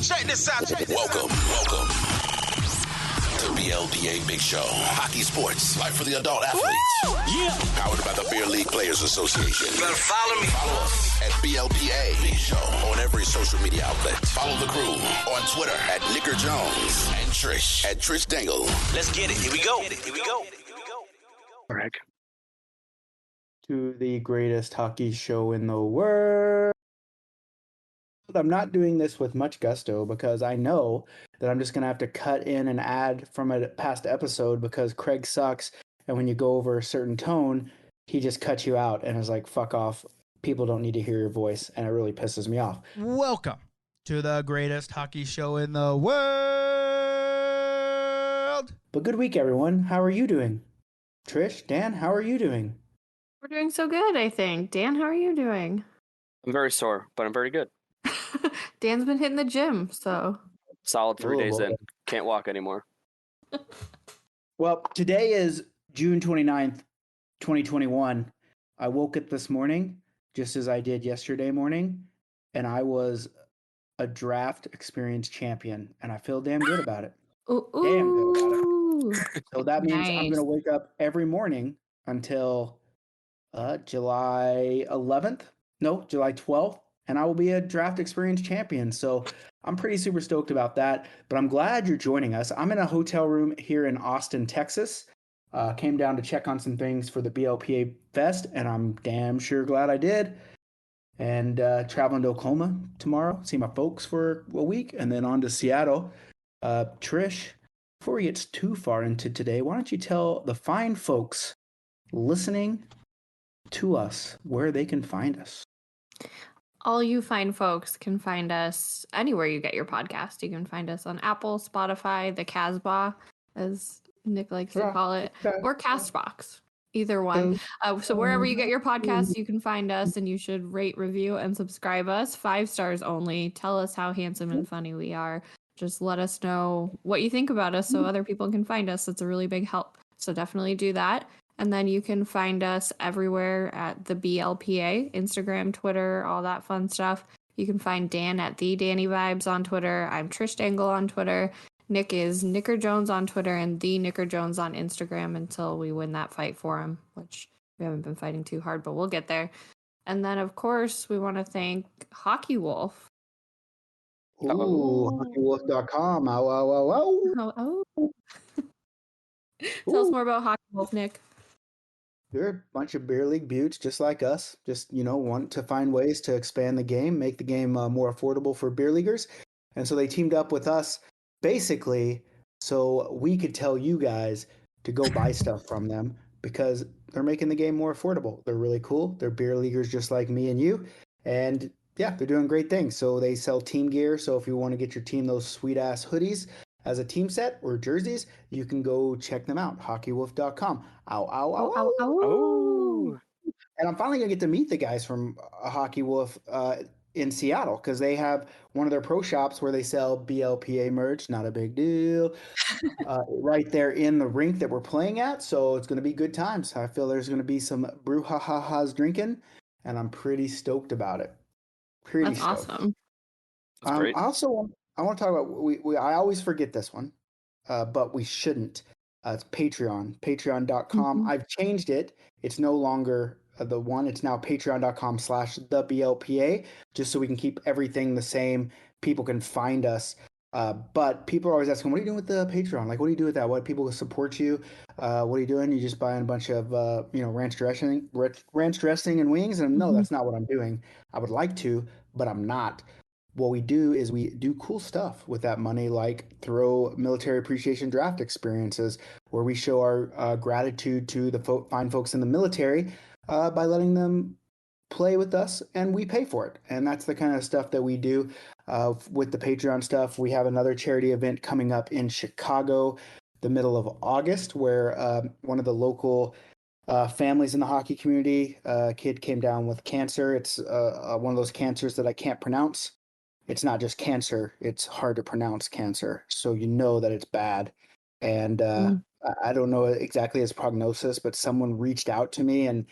Check this out. Welcome to BLPA Big Show. Hockey sports, life for the adult athlete. Yeah. Powered by the Beer League Players Association. Better follow me. Follow us at BLPA Big Show on every social media outlet. Follow the crew on Twitter at Nicker Jones and Trish at Trish Dangle. Let's get it. Here we go. Greg. To the greatest hockey show in the world. I'm not doing this with much gusto because I know that I'm just going to have to cut in an ad from a past episode because Craig sucks. And when you go over a certain tone, he just cuts you out and is like, fuck off. People don't need to hear your voice. And it really pisses me off. Welcome to the greatest hockey show in the world. But good week, everyone. How are you doing? Trish, Dan, how are you doing? We're doing so good, I think. Dan, how are you doing? I'm very sore, but I'm very good. Dan's been hitting the gym, so. Solid 3 days in. Can't walk anymore. Well, today is June 29th, 2021. I woke up this morning, just as I did yesterday morning, and I was a draft experience champion, and I feel damn good about it. Ooh. Damn good about it. So that means I'm Nice. going to wake up every morning until July 12th, and I will be a draft experience champion. So I'm pretty super stoked about that, but I'm glad you're joining us. I'm in a hotel room here in Austin, Texas. Came down to check on some things for the BLPA Fest, and I'm damn sure glad I did. And traveling to Oklahoma tomorrow, see my folks for a week, and then on to Seattle. Trish, before we get too far into today, why don't you tell the fine folks listening to us where they can find us? All you fine folks can find us anywhere you get your podcast. You can find us on Apple, Spotify, the Casbah, as Nick likes to call it, or Castbox. Either one. So wherever you get your podcasts, you can find us, and you should rate, review, and subscribe us. 5 stars only. Tell us how handsome and funny we are. Just let us know what you think about us so other people can find us. It's a really big help. So definitely do that. And then you can find us everywhere at the BLPA, Instagram, Twitter, all that fun stuff. You can find Dan at the Danny Vibes on Twitter. I'm Trish Dangle on Twitter. Nick is Nicker Jones on Twitter and the Nicker Jones on Instagram until we win that fight for him, which we haven't been fighting too hard, but we'll get there. And then, of course, we want to thank Hockey Wolf. Ooh, hockeywolf.com. Ow, ow, ow, ow. Oh. Tell us more about Hockey Wolf, Nick. They're a bunch of beer league buttes just like us. Just, want to find ways to expand the game, make the game more affordable for beer leaguers. And so they teamed up with us basically so we could tell you guys to go buy stuff from them because they're making the game more affordable. They're really cool. They're beer leaguers just like me and you. And yeah, they're doing great things. So they sell team gear. So if you want to get your team those sweet ass hoodies as a team set or jerseys, you can go check them out. Hockeywolf.com. Ow, ow, ow, ow. Oh. And I'm finally going to get to meet the guys from Hockey Wolf in Seattle because they have one of their pro shops where they sell BLPA merch. Not a big deal. Right there in the rink that we're playing at. So it's going to be good times. I feel there's going to be some brouhahas drinking, and I'm pretty stoked about it. That's awesome. That's great. I want to talk about, I always forget this one, but we shouldn't. It's Patreon, patreon.com. Mm-hmm. I've changed it. It's no longer the one. It's now patreon.com/theblpa, just so we can keep everything the same. People can find us. But people are always asking, what are you doing with the Patreon? Like, what do you do with that? What people support you? What are you doing? You just buying a bunch of, ranch dressing and wings? And no, that's not what I'm doing. I would like to, but I'm not. What we do is we do cool stuff with that money, like throw military appreciation draft experiences where we show our gratitude to the fine folks in the military by letting them play with us, and we pay for it. And that's the kind of stuff that we do with the Patreon stuff. We have another charity event coming up in Chicago the middle of August where one of the local families in the hockey community, a kid came down with cancer. It's one of those cancers that I can't pronounce. It's not just cancer, it's hard to pronounce cancer. So you know that it's bad. And I don't know exactly his prognosis, but someone reached out to me and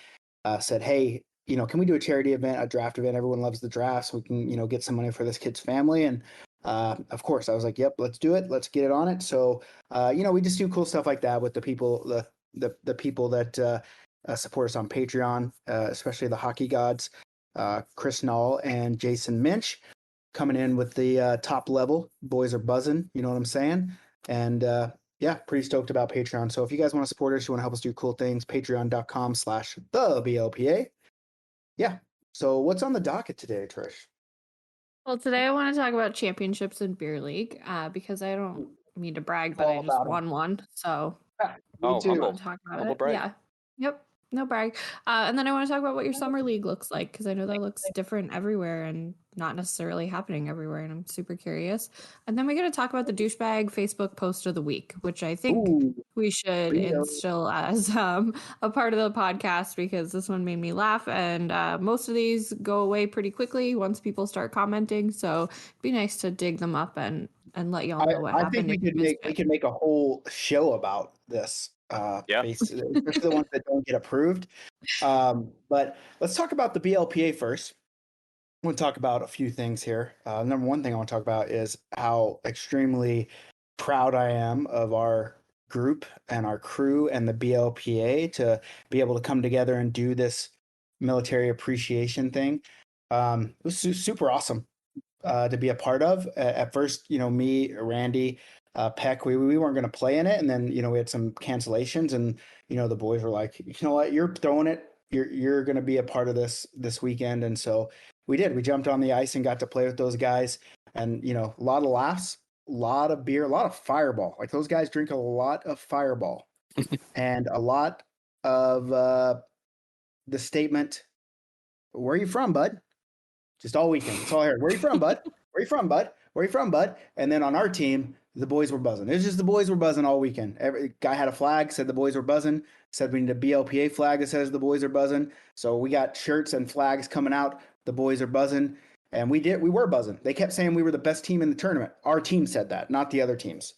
said, hey, can we do a charity event, a draft event? Everyone loves the draft, so we can, get some money for this kid's family. And of course, I was like, yep, let's do it. Let's get it on it. So, we just do cool stuff like that with the people, the people that support us on Patreon, especially the hockey gods, Chris Knoll and Jason Minch coming in with the top level. Boys are buzzing. You know what I'm saying? And pretty stoked about Patreon. So if you guys want to support us, you want to help us do cool things, patreon.com/theblpa. Yeah. So what's on the docket today, Trish? Well, today I want to talk about championships in beer league because I don't mean to brag, but I just won one. So Me too. Humble. Talk about Humble it. brag. Yeah. Yep. No brag. And then I want to talk about what your summer league looks like because I know that looks different everywhere and not necessarily happening everywhere. And I'm super curious. And then we're going to talk about the douchebag Facebook post of the week, which I think we should instill as a part of the podcast because this one made me laugh. And most of these go away pretty quickly once people start commenting. So it'd be nice to dig them up and let y'all know what happened. I think we could make a whole show about this. Especially the ones that don't get approved. But let's talk about the BLPA first. I want to talk about a few things here. Number one thing I want to talk about is how extremely proud I am of our group and our crew and the BLPA to be able to come together and do this military appreciation thing. It was super awesome to be a part of. At first, me, Randy, Peck, we weren't going to play in it, and then we had some cancellations, and the boys were like, you know what, you're throwing it, you're going to be a part of this weekend, and so we did. We jumped on the ice and got to play with those guys, and a lot of laughs, a lot of beer, a lot of Fireball. Like those guys drink a lot of Fireball, and a lot of the statement, "Where are you from, bud?" Just all weekend. That's all I heard. Where are you from, bud? Where are you from, bud? Where are you from, bud? And then on our team, the boys were buzzing. It was just the boys were buzzing all weekend. Every guy had a flag, said the boys were buzzing, said we need a BLPA flag that says the boys are buzzing. So we got shirts and flags coming out. The boys are buzzing. And we were buzzing. They kept saying we were the best team in the tournament. Our team said that, not the other teams.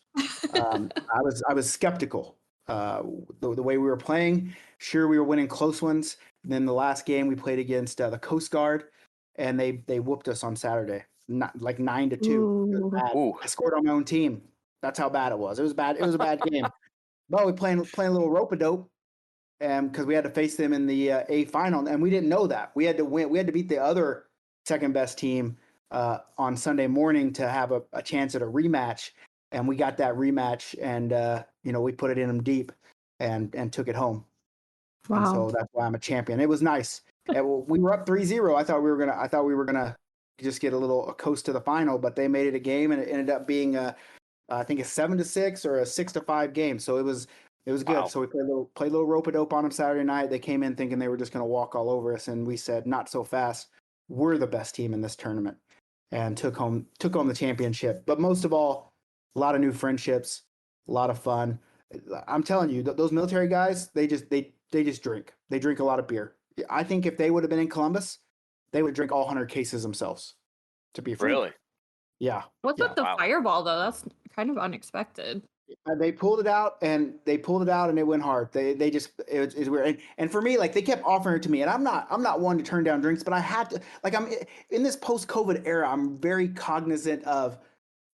I was skeptical. The way we were playing, sure, we were winning close ones. And then the last game we played against the Coast Guard, and they whooped us on Saturday, not like 9-2. I scored on my own team. That's how bad it was. It was bad. It was a bad game. But we playing a little rope-a-dope, and because we had to face them in the A final, and we didn't know that. We had to win. We had to beat the other second best team on Sunday morning to have a chance at a rematch, and we got that rematch, and we put it in them deep, and took it home. Wow! And so that's why I'm a champion. It was nice. We were up 3-0. I thought we were gonna just get a coast to the final, but they made it a game, and it ended up being I think a 7-6 or a 6-5 game. So it was good. Wow. So we played a little rope-a-dope on them Saturday night. They came in thinking they were just going to walk all over us, and we said, not so fast. We're the best team in this tournament, and took home the championship. But most of all, a lot of new friendships, a lot of fun. I'm telling you, those military guys, they just drink. They drink a lot of beer. I think if they would have been in Columbus, they would drink all 100 cases themselves. To be frank. Really? Yeah. What's with the Fireball though? That's kind of unexpected. They pulled it out and it went hard. It's weird. And for me, like they kept offering it to me, and I'm not one to turn down drinks, but I had to, like, I'm in this post-COVID era. I'm very cognizant of,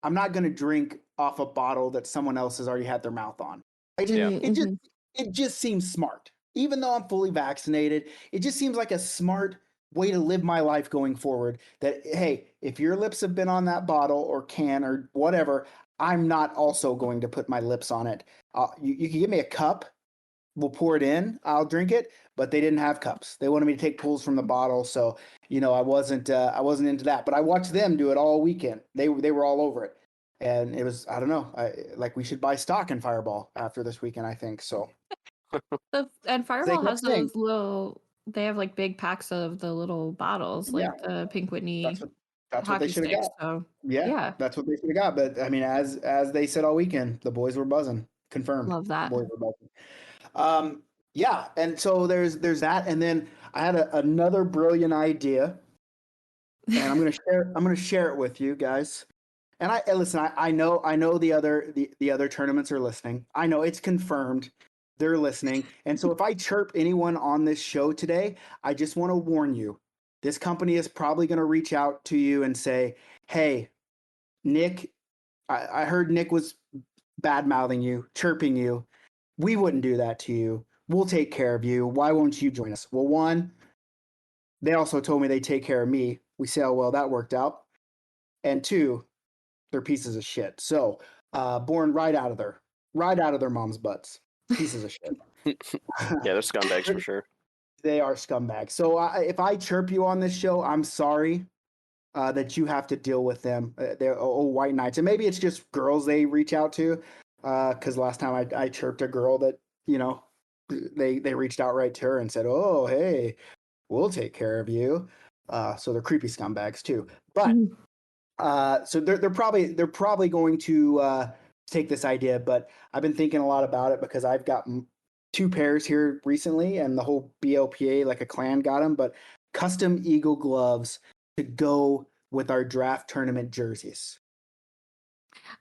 I'm not going to drink off a bottle that someone else has already had their mouth on. It just seems smart. Even though I'm fully vaccinated, it just seems like a smart way to live my life going forward. That, hey, if your lips have been on that bottle or can or whatever, I'm not also going to put my lips on it. You can give me a cup, we'll pour it in, I'll drink it. But they didn't have cups. They wanted me to take pulls from the bottle, so I wasn't into that. But I watched them do it all weekend. They were all over it, and it was, I don't know. We should buy stock in Fireball after this weekend, I think so. And Fireball has those little. They have like big packs of the little bottles, like the Pink Whitney. That's what they should have got. So, yeah, that's what they should have got. But I mean, as they said all weekend, the boys were buzzing. Confirmed. Love that. The boys were buzzing. Yeah, and so there's that, and then I had another brilliant idea, and I'm gonna share it with you guys. And listen. I know the other tournaments are listening. I know it's confirmed. They're listening. And so if I chirp anyone on this show today, I just want to warn you, this company is probably going to reach out to you and say, hey, Nick, I heard Nick was bad mouthing you, chirping you. We wouldn't do that to you. We'll take care of you. Why won't you join us? Well, one, they also told me they'd take care of me. We see how well that worked out. And two, they're pieces of shit. So, born right out of their mom's butts. Pieces of shit. Yeah, they're scumbags for sure. They are scumbags. So if I chirp you on this show, I'm sorry that you have to deal with them. They're white knights. And maybe it's just girls they reach out to. Because last time I chirped a girl that, they reached out right to her and said, oh, hey, we'll take care of you. So they're creepy scumbags too. But so they're probably going to take this idea. But I've been thinking a lot about it because I've got 2 pairs here recently, and the whole BLPA, like a clan, got them. But custom Eagle gloves to go with our draft tournament jerseys.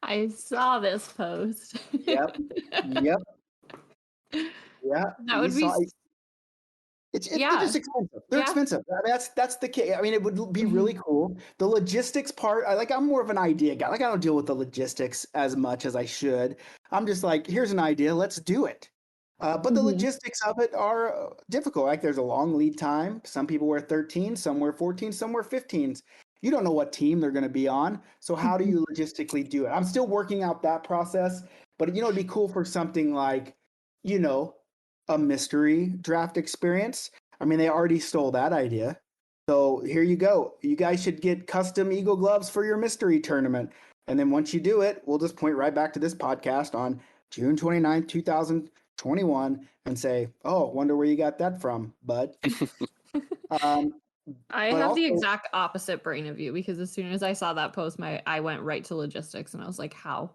I saw this post. Yep. Yeah. That would be. They're just expensive. They're expensive. I mean, that's the key. I mean, it would be really cool. The logistics part, I'm more of an idea guy. Like, I don't deal with the logistics as much as I should. I'm just like, here's an idea, let's do it. But the logistics of it are difficult. Like, there's a long lead time. Some people wear 13, some wear 14, some wear 15s. You don't know what team they're going to be on. So how do you logistically do it? I'm still working out that process. But, it'd be cool for something like, a mystery draft experience. I mean, they already stole that idea. So here you go. You guys should get custom Eagle gloves for your mystery tournament. And then once you do it, we'll just point right back to this podcast on June 29th, 2021 and say, oh, wonder where you got that from, bud. I have the exact opposite brain of you, because as soon as I saw that post, I went right to logistics and I was like, how?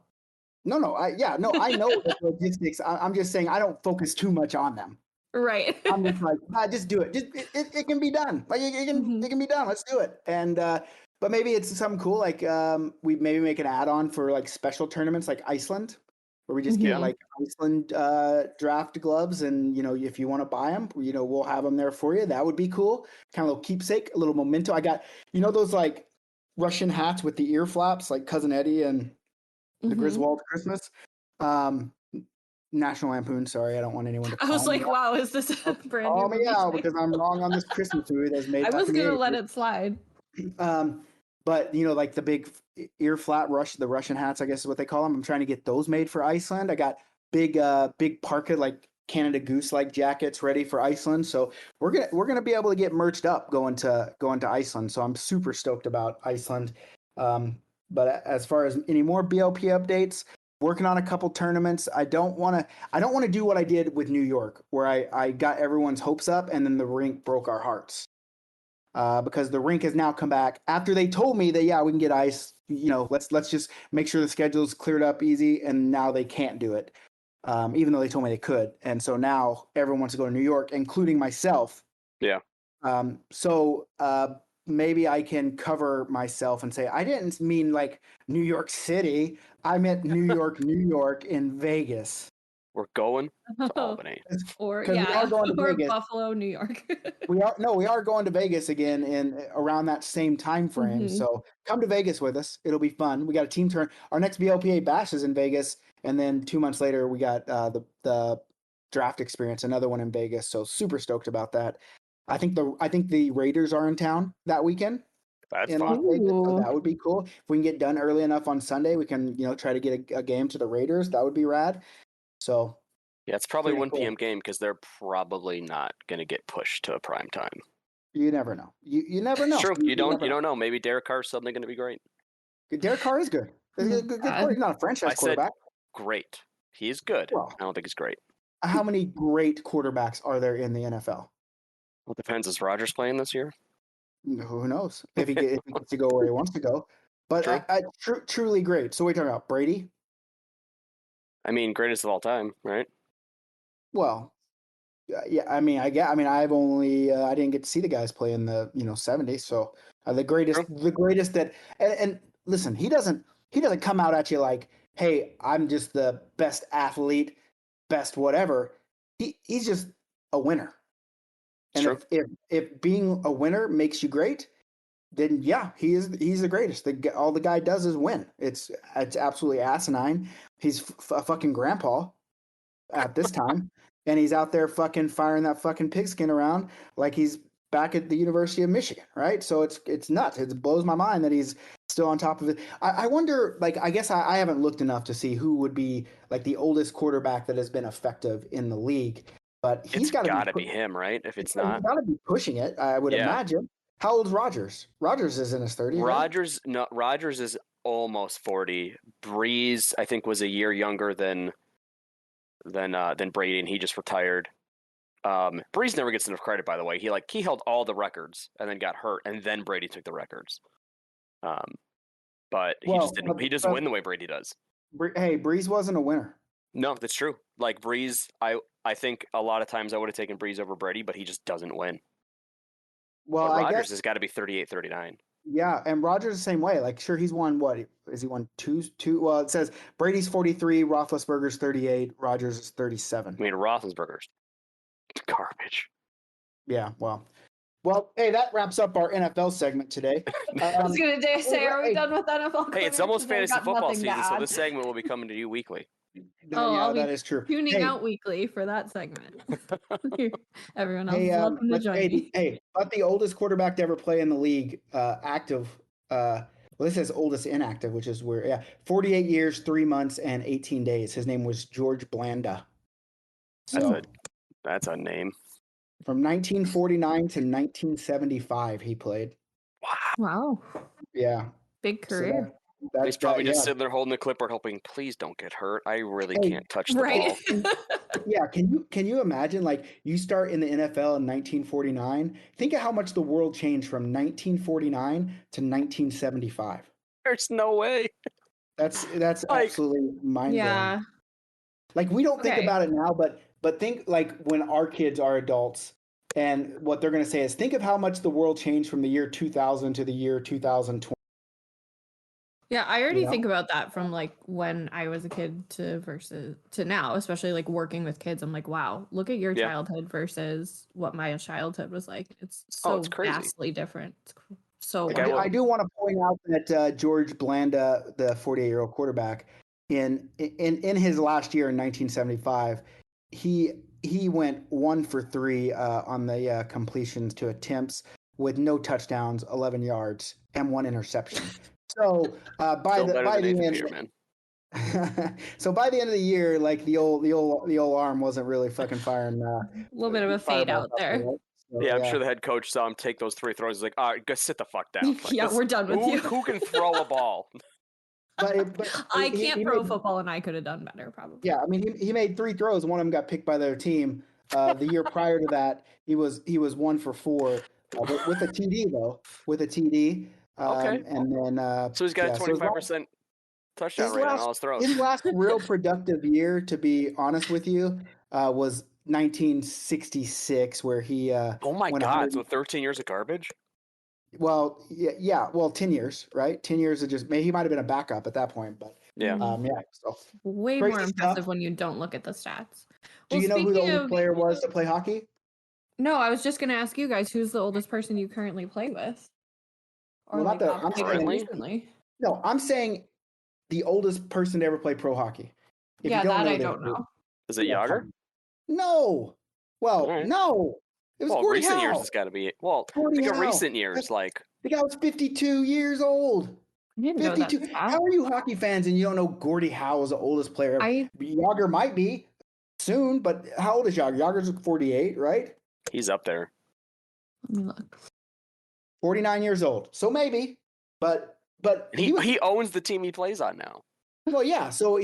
No, I know the logistics. I'm just saying I don't focus too much on them. Right. I'm just like, just do it. It can be done. Like it can be done. Let's do it. And but maybe it's something cool. Like we maybe make an add-on for like special tournaments like Iceland, where we just get like Iceland draft gloves, and if you want to buy them, we'll have them there for you. That would be cool. Kind of a little keepsake, a little memento. I got those like Russian hats with the ear flaps, like Cousin Eddie and the Griswold Christmas. National Lampoon. Sorry, I don't want anyone to. I was like, wow, is this a brand new? Call me out because I'm wrong on this Christmas movie that's made. I was gonna let it slide. But like the big ear flat the Russian hats, I guess is what they call them. I'm trying to get those made for Iceland. I got big parka, like Canada Goose like jackets ready for Iceland. So we're gonna be able to get merched up going to Iceland. So I'm super stoked about Iceland. But as far as any more BLP updates, working on a couple tournaments. I don't want to do what I did with New York, where I got everyone's hopes up and then the rink broke our hearts. Because the rink has now come back after they told me that, yeah, we can get ice, let's just make sure the schedule's cleared up easy. And now they can't do it. Even though they told me they could. And so now everyone wants to go to New York, including myself. Yeah. So maybe I can cover myself and say, I didn't mean like New York City. I meant New York, New York in Vegas. We're going to Albany. Or Buffalo, New York. we are going to Vegas again in around that same time frame. So come to Vegas with us. It'll be fun. We got a team turn. Our next BLPA bash is in Vegas. And then 2 months later, we got the draft experience, another one in Vegas. So super stoked about that. I think the Raiders are in town that weekend. That's in Las Vegas, so that would be cool. If we can get done early enough on Sunday, we can try to get a game to the Raiders. That would be rad. So yeah, it's probably 1 p.m. game because they're probably not going to get pushed to a prime time. You never know. You never know. True. You don't know. Maybe Derek Carr's suddenly going to be great. Derek Carr is good. He's not a franchise quarterback. Great. He's good. Well, I don't think he's great. How many great quarterbacks are there in the NFL? Well, it depends. Is Rodgers playing this year? Who knows if he gets to go where he wants to go. But truly great. So we're talking about Brady. I mean, greatest of all time, right? Well, yeah. I mean, I've only I didn't get to see the guys play in the 70s. So the greatest that and listen, he doesn't come out at you like, hey, I'm just the best athlete, best whatever. He's just a winner. And if being a winner makes you great, then yeah, he's the greatest. All the guy does is win. It's absolutely asinine. He's a fucking grandpa at this time, and he's out there fucking firing that fucking pigskin around like he's back at the University of Michigan, right? So it's nuts. It blows my mind that he's still on top of it. I wonder, like, I guess I haven't looked enough to see who would be like the oldest quarterback that has been effective in the league, but he's got to be him, right? If it's not, he's got to be pushing it, I would imagine. How old's Rodgers? Rodgers is in his 30s. Rodgers, right? No, Rodgers is almost 40. Breeze, I think, was a year younger than Brady, and he just retired. Breeze never gets enough credit, by the way. He held all the records and then got hurt, and then Brady took the records. But he doesn't win the way Brady does. Hey, Breeze wasn't a winner. No, that's true. Like Breeze, I think a lot of times I would have taken Breeze over Brady, but he just doesn't win. Well, but Rodgers has got to be 38, 39. Yeah, and Rodgers the same way. Like, sure, he's won what? Is he won two? Well, it says Brady's 43, Roethlisberger's 38, Rodgers is 37. I mean, Roethlisberger's garbage. Yeah, well, hey, that wraps up our NFL segment today. I was going to say, are we done with NFL? Hey, it's almost fantasy football season, so this segment will be coming to you weekly. Yeah, that is true. Tuning out weekly for that segment. Everyone else is welcome to join me. Hey, but the oldest quarterback to ever play in the league, active. Well, this says oldest inactive, which is where 48 years, 3 months, and 18 days. His name was George Blanda. So that's a name. From 1949 to 1975, he played. Wow. Yeah. Big career. So he's probably just sitting there holding the clipboard, hoping, please don't get hurt. I really can't touch the ball. Yeah, can you imagine, like, you start in the NFL in 1949? Think of how much the world changed from 1949 to 1975. There's no way. That's absolutely mind-blowing. Yeah. Like, we don't think about it now, but think, like, when our kids are adults, and what they're going to say is, think of how much the world changed from the year 2000 to the year 2020. Yeah, I already think about that from like when I was a kid to now, especially like working with kids. I'm like, wow, look at your childhood versus what my childhood was like. It's so vastly different. So I do want to point out that George Blanda, the 48-year-old quarterback, in his last year in 1975, he went 1 for 3 on the completions to attempts with no touchdowns, 11 yards, and 1 interception. So by the end of the year, like the old arm wasn't really fucking firing. A little bit of a fade out there. So, I'm sure the head coach saw him take those 3 throws. He's like, all right, go sit the fuck down. Like, we're done with you. Who can throw a ball? But I can't throw football, and I could have done better, probably. Yeah, I mean, he made 3 throws. One of them got picked by their team. The year prior to that, he was 1 for 4 with a TD though. With a TD. Okay. And then so he's got a 25% touchdown rate on all his throws. His last real productive year, to be honest with you, was 1966, where he oh my God, so 13 years of garbage? Well, yeah, well, 10 years, right? 10 years of just, maybe he might have been a backup at that point, but so way more impressive when you don't look at the stats. Do you know who the oldest player was to play hockey? No, I was just going to ask you guys, who's the oldest person you currently play with? Or well, recently? No, I'm saying the oldest person to ever play pro hockey. I don't know. Is it Yager? No. Well, no. It was Gordie recent Howe. years it's got to be. Well, think of recent years, like the guy was 52 years old. 52. How are you hockey fans and you don't know Gordie Howe is the oldest player? Yager might be soon, but how old is Yager? Yager's 48, right? He's up there. Let me look. 49 years old. So maybe, but he owns the team he plays on now. Well, yeah. So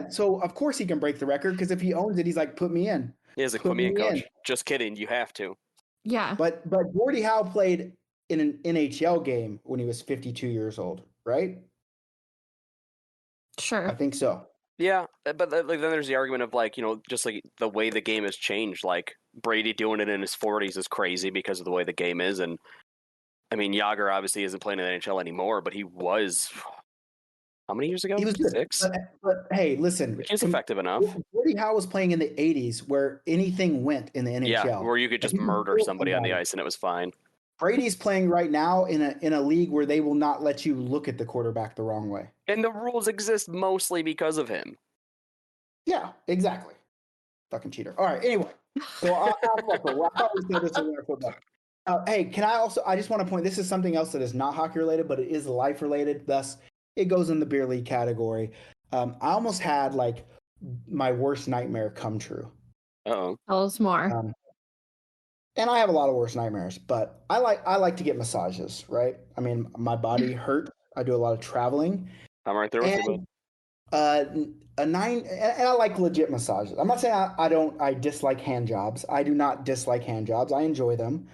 So of course he can break the record, because if he owns it, he's like, put me in. He has like, put me in, coach. Just kidding. You have to. Yeah. But Gordie Howe played in an NHL game when he was 52 years old, right? Sure. I think so. Yeah, but like, then there's the argument of like, just like the way the game has changed. Like Brady doing it in his 40s is crazy because of the way the game is, and I mean Yager obviously isn't playing in the NHL anymore, but he was. How many years ago? He was 6. But hey, listen, he's effective enough. Gordie Howe was playing in the 80s, where anything went in the NHL. Yeah, where you could just murder somebody on the ice and it was fine. Brady's playing right now in a league where they will not let you look at the quarterback the wrong way. And the rules exist mostly because of him. Yeah, exactly. Fucking cheater. All right. Anyway, so I thought we said this in football. Hey, I just want to point, this is something else that is not hockey related, but it is life related. Thus, it goes in the beer league category. I almost had like my worst nightmare come true. Uh-oh. Tell us more. And I have a lot of worst nightmares, but I like to get massages, right? I mean, my body hurt. I do a lot of traveling. I'm right there with you, bud. And I like legit massages. I'm not saying I dislike hand jobs. I do not dislike hand jobs. I enjoy them.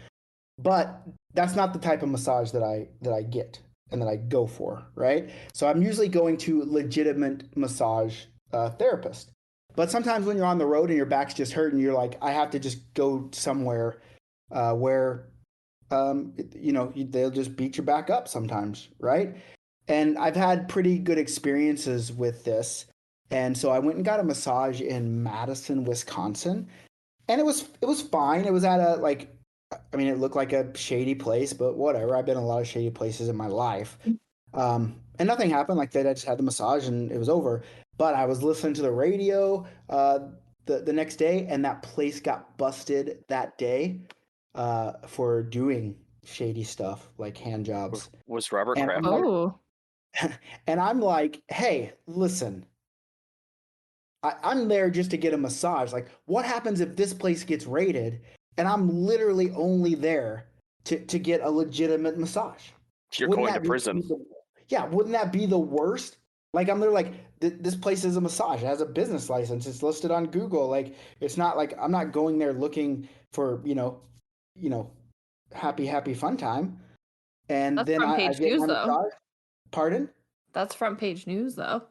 But that's not the type of massage that I get and that I go for, right? So I'm usually going to legitimate massage therapist. But sometimes when you're on the road and your back's just hurting, you're like, I have to just go somewhere where they'll just beat your back up sometimes, right? And I've had pretty good experiences with this. And so I went and got a massage in Madison, Wisconsin. And it was fine. It was at it looked like a shady place, but whatever. I've been in a lot of shady places in my life. And nothing happened. Like that, I just had the massage and it was over. But I was listening to the radio the next day, and that place got busted that day for doing shady stuff like hand jobs. Was Robert And Kraft? Oh. And I'm like, hey, listen, I'm there just to get a massage. Like, what happens if this place gets raided and I'm literally only there to get a legitimate massage? You're going to prison. Wouldn't that be the worst? Like, I'm literally like, this place is a massage. It has a business license. It's listed on Google. Like, it's not like I'm not going there looking for, happy fun time. And That's then front I page get news, my though. massage. Pardon? That's front page news, though.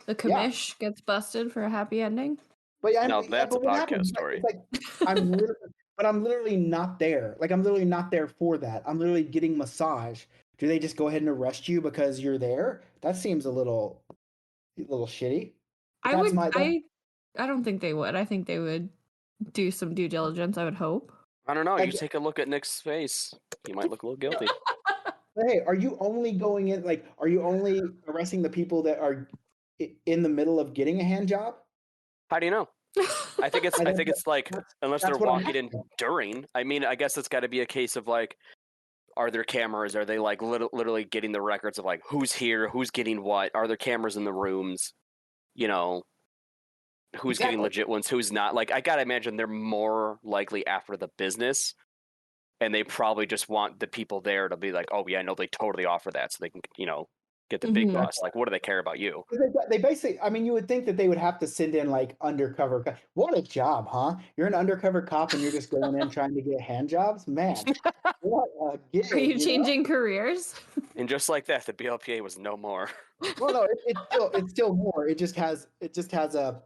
The commish gets busted for a happy ending. But yeah, Now that's a what podcast happens? story. Like, I'm literally not there. Like, I'm literally not there for that. I'm literally getting massage. Do they just go ahead and arrest you because you're there? That seems a little shitty. I don't think they would. I think they would do some due diligence, I would hope. I don't know. You take a look at Nick's face. He might look a little guilty. Hey, are you only going in? Like, are you only arresting the people that are in the middle of getting a hand job? How do you know? I think it's like, unless they're walking in during. I mean, I guess it's got to be a case of like, are there cameras? Are they like literally getting the records of like who's here, who's getting what? Are there cameras in the rooms? Who's getting legit ones, who's not? Like, I gotta imagine they're more likely after the business, and they probably just want the people there to be like, oh yeah, no, they totally offer that, so they can get the big bus. Like, what do they care about you? They basically, I mean, you would think that they would have to send in like undercover. What a job, huh? You're an undercover cop and you're just going in trying to get hand jobs, man. What a gig, Are you changing careers? And just like that, the BLPA was no more. Well, no, it's still more. It just has a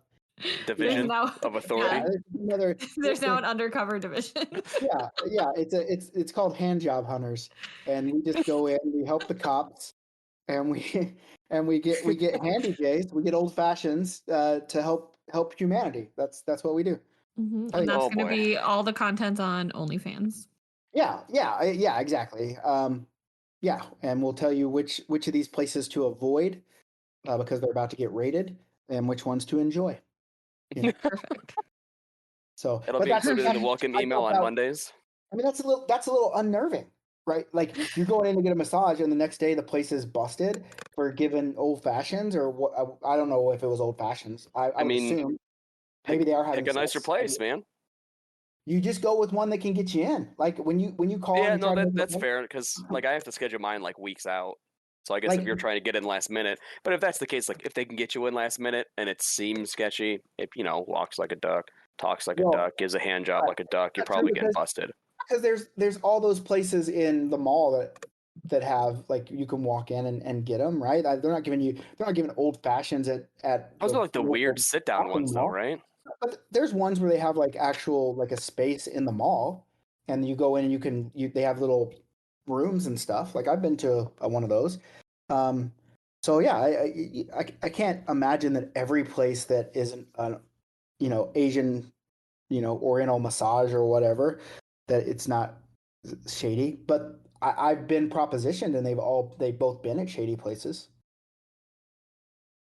division of authority. Yeah, there's now an undercover division. yeah. It's called hand job hunters, and we just go in, we help the cops. And we get handy J's, we get old fashions to help humanity. That's what we do. Mm-hmm. And that's going to be all the content on OnlyFans. Yeah, exactly. And we'll tell you which of these places to avoid because they're about to get raided, and which ones to enjoy. Perfect. So it'll be included in the welcome email on Mondays. I mean, that's a little unnerving. Right, like you're going in to get a massage, and the next day the place is busted for giving old fashions, or what? I don't know if it was old fashions. I mean, assume maybe they are having pick a nicer place, man. You just go with one that can get you in. Like when you call. Yeah, no, that's fair because like I have to schedule mine like weeks out. So I guess if you're trying to get in last minute, but if that's the case, like if they can get you in last minute and it seems sketchy, it walks like a duck, talks like a duck, gives a hand job like a duck, you're probably getting busted. Because there's all those places in the mall that have like you can walk in and get them, right? They're not giving old fashions at. Those are like the weird sit down ones though, right? But there's ones where they have like actual like a space in the mall, and you go in and they have little rooms and stuff. Like I've been to one of those. So yeah, I can't imagine that every place that isn't Asian, Oriental massage or whatever, that it's not shady, but I've been propositioned, and they've both been at shady places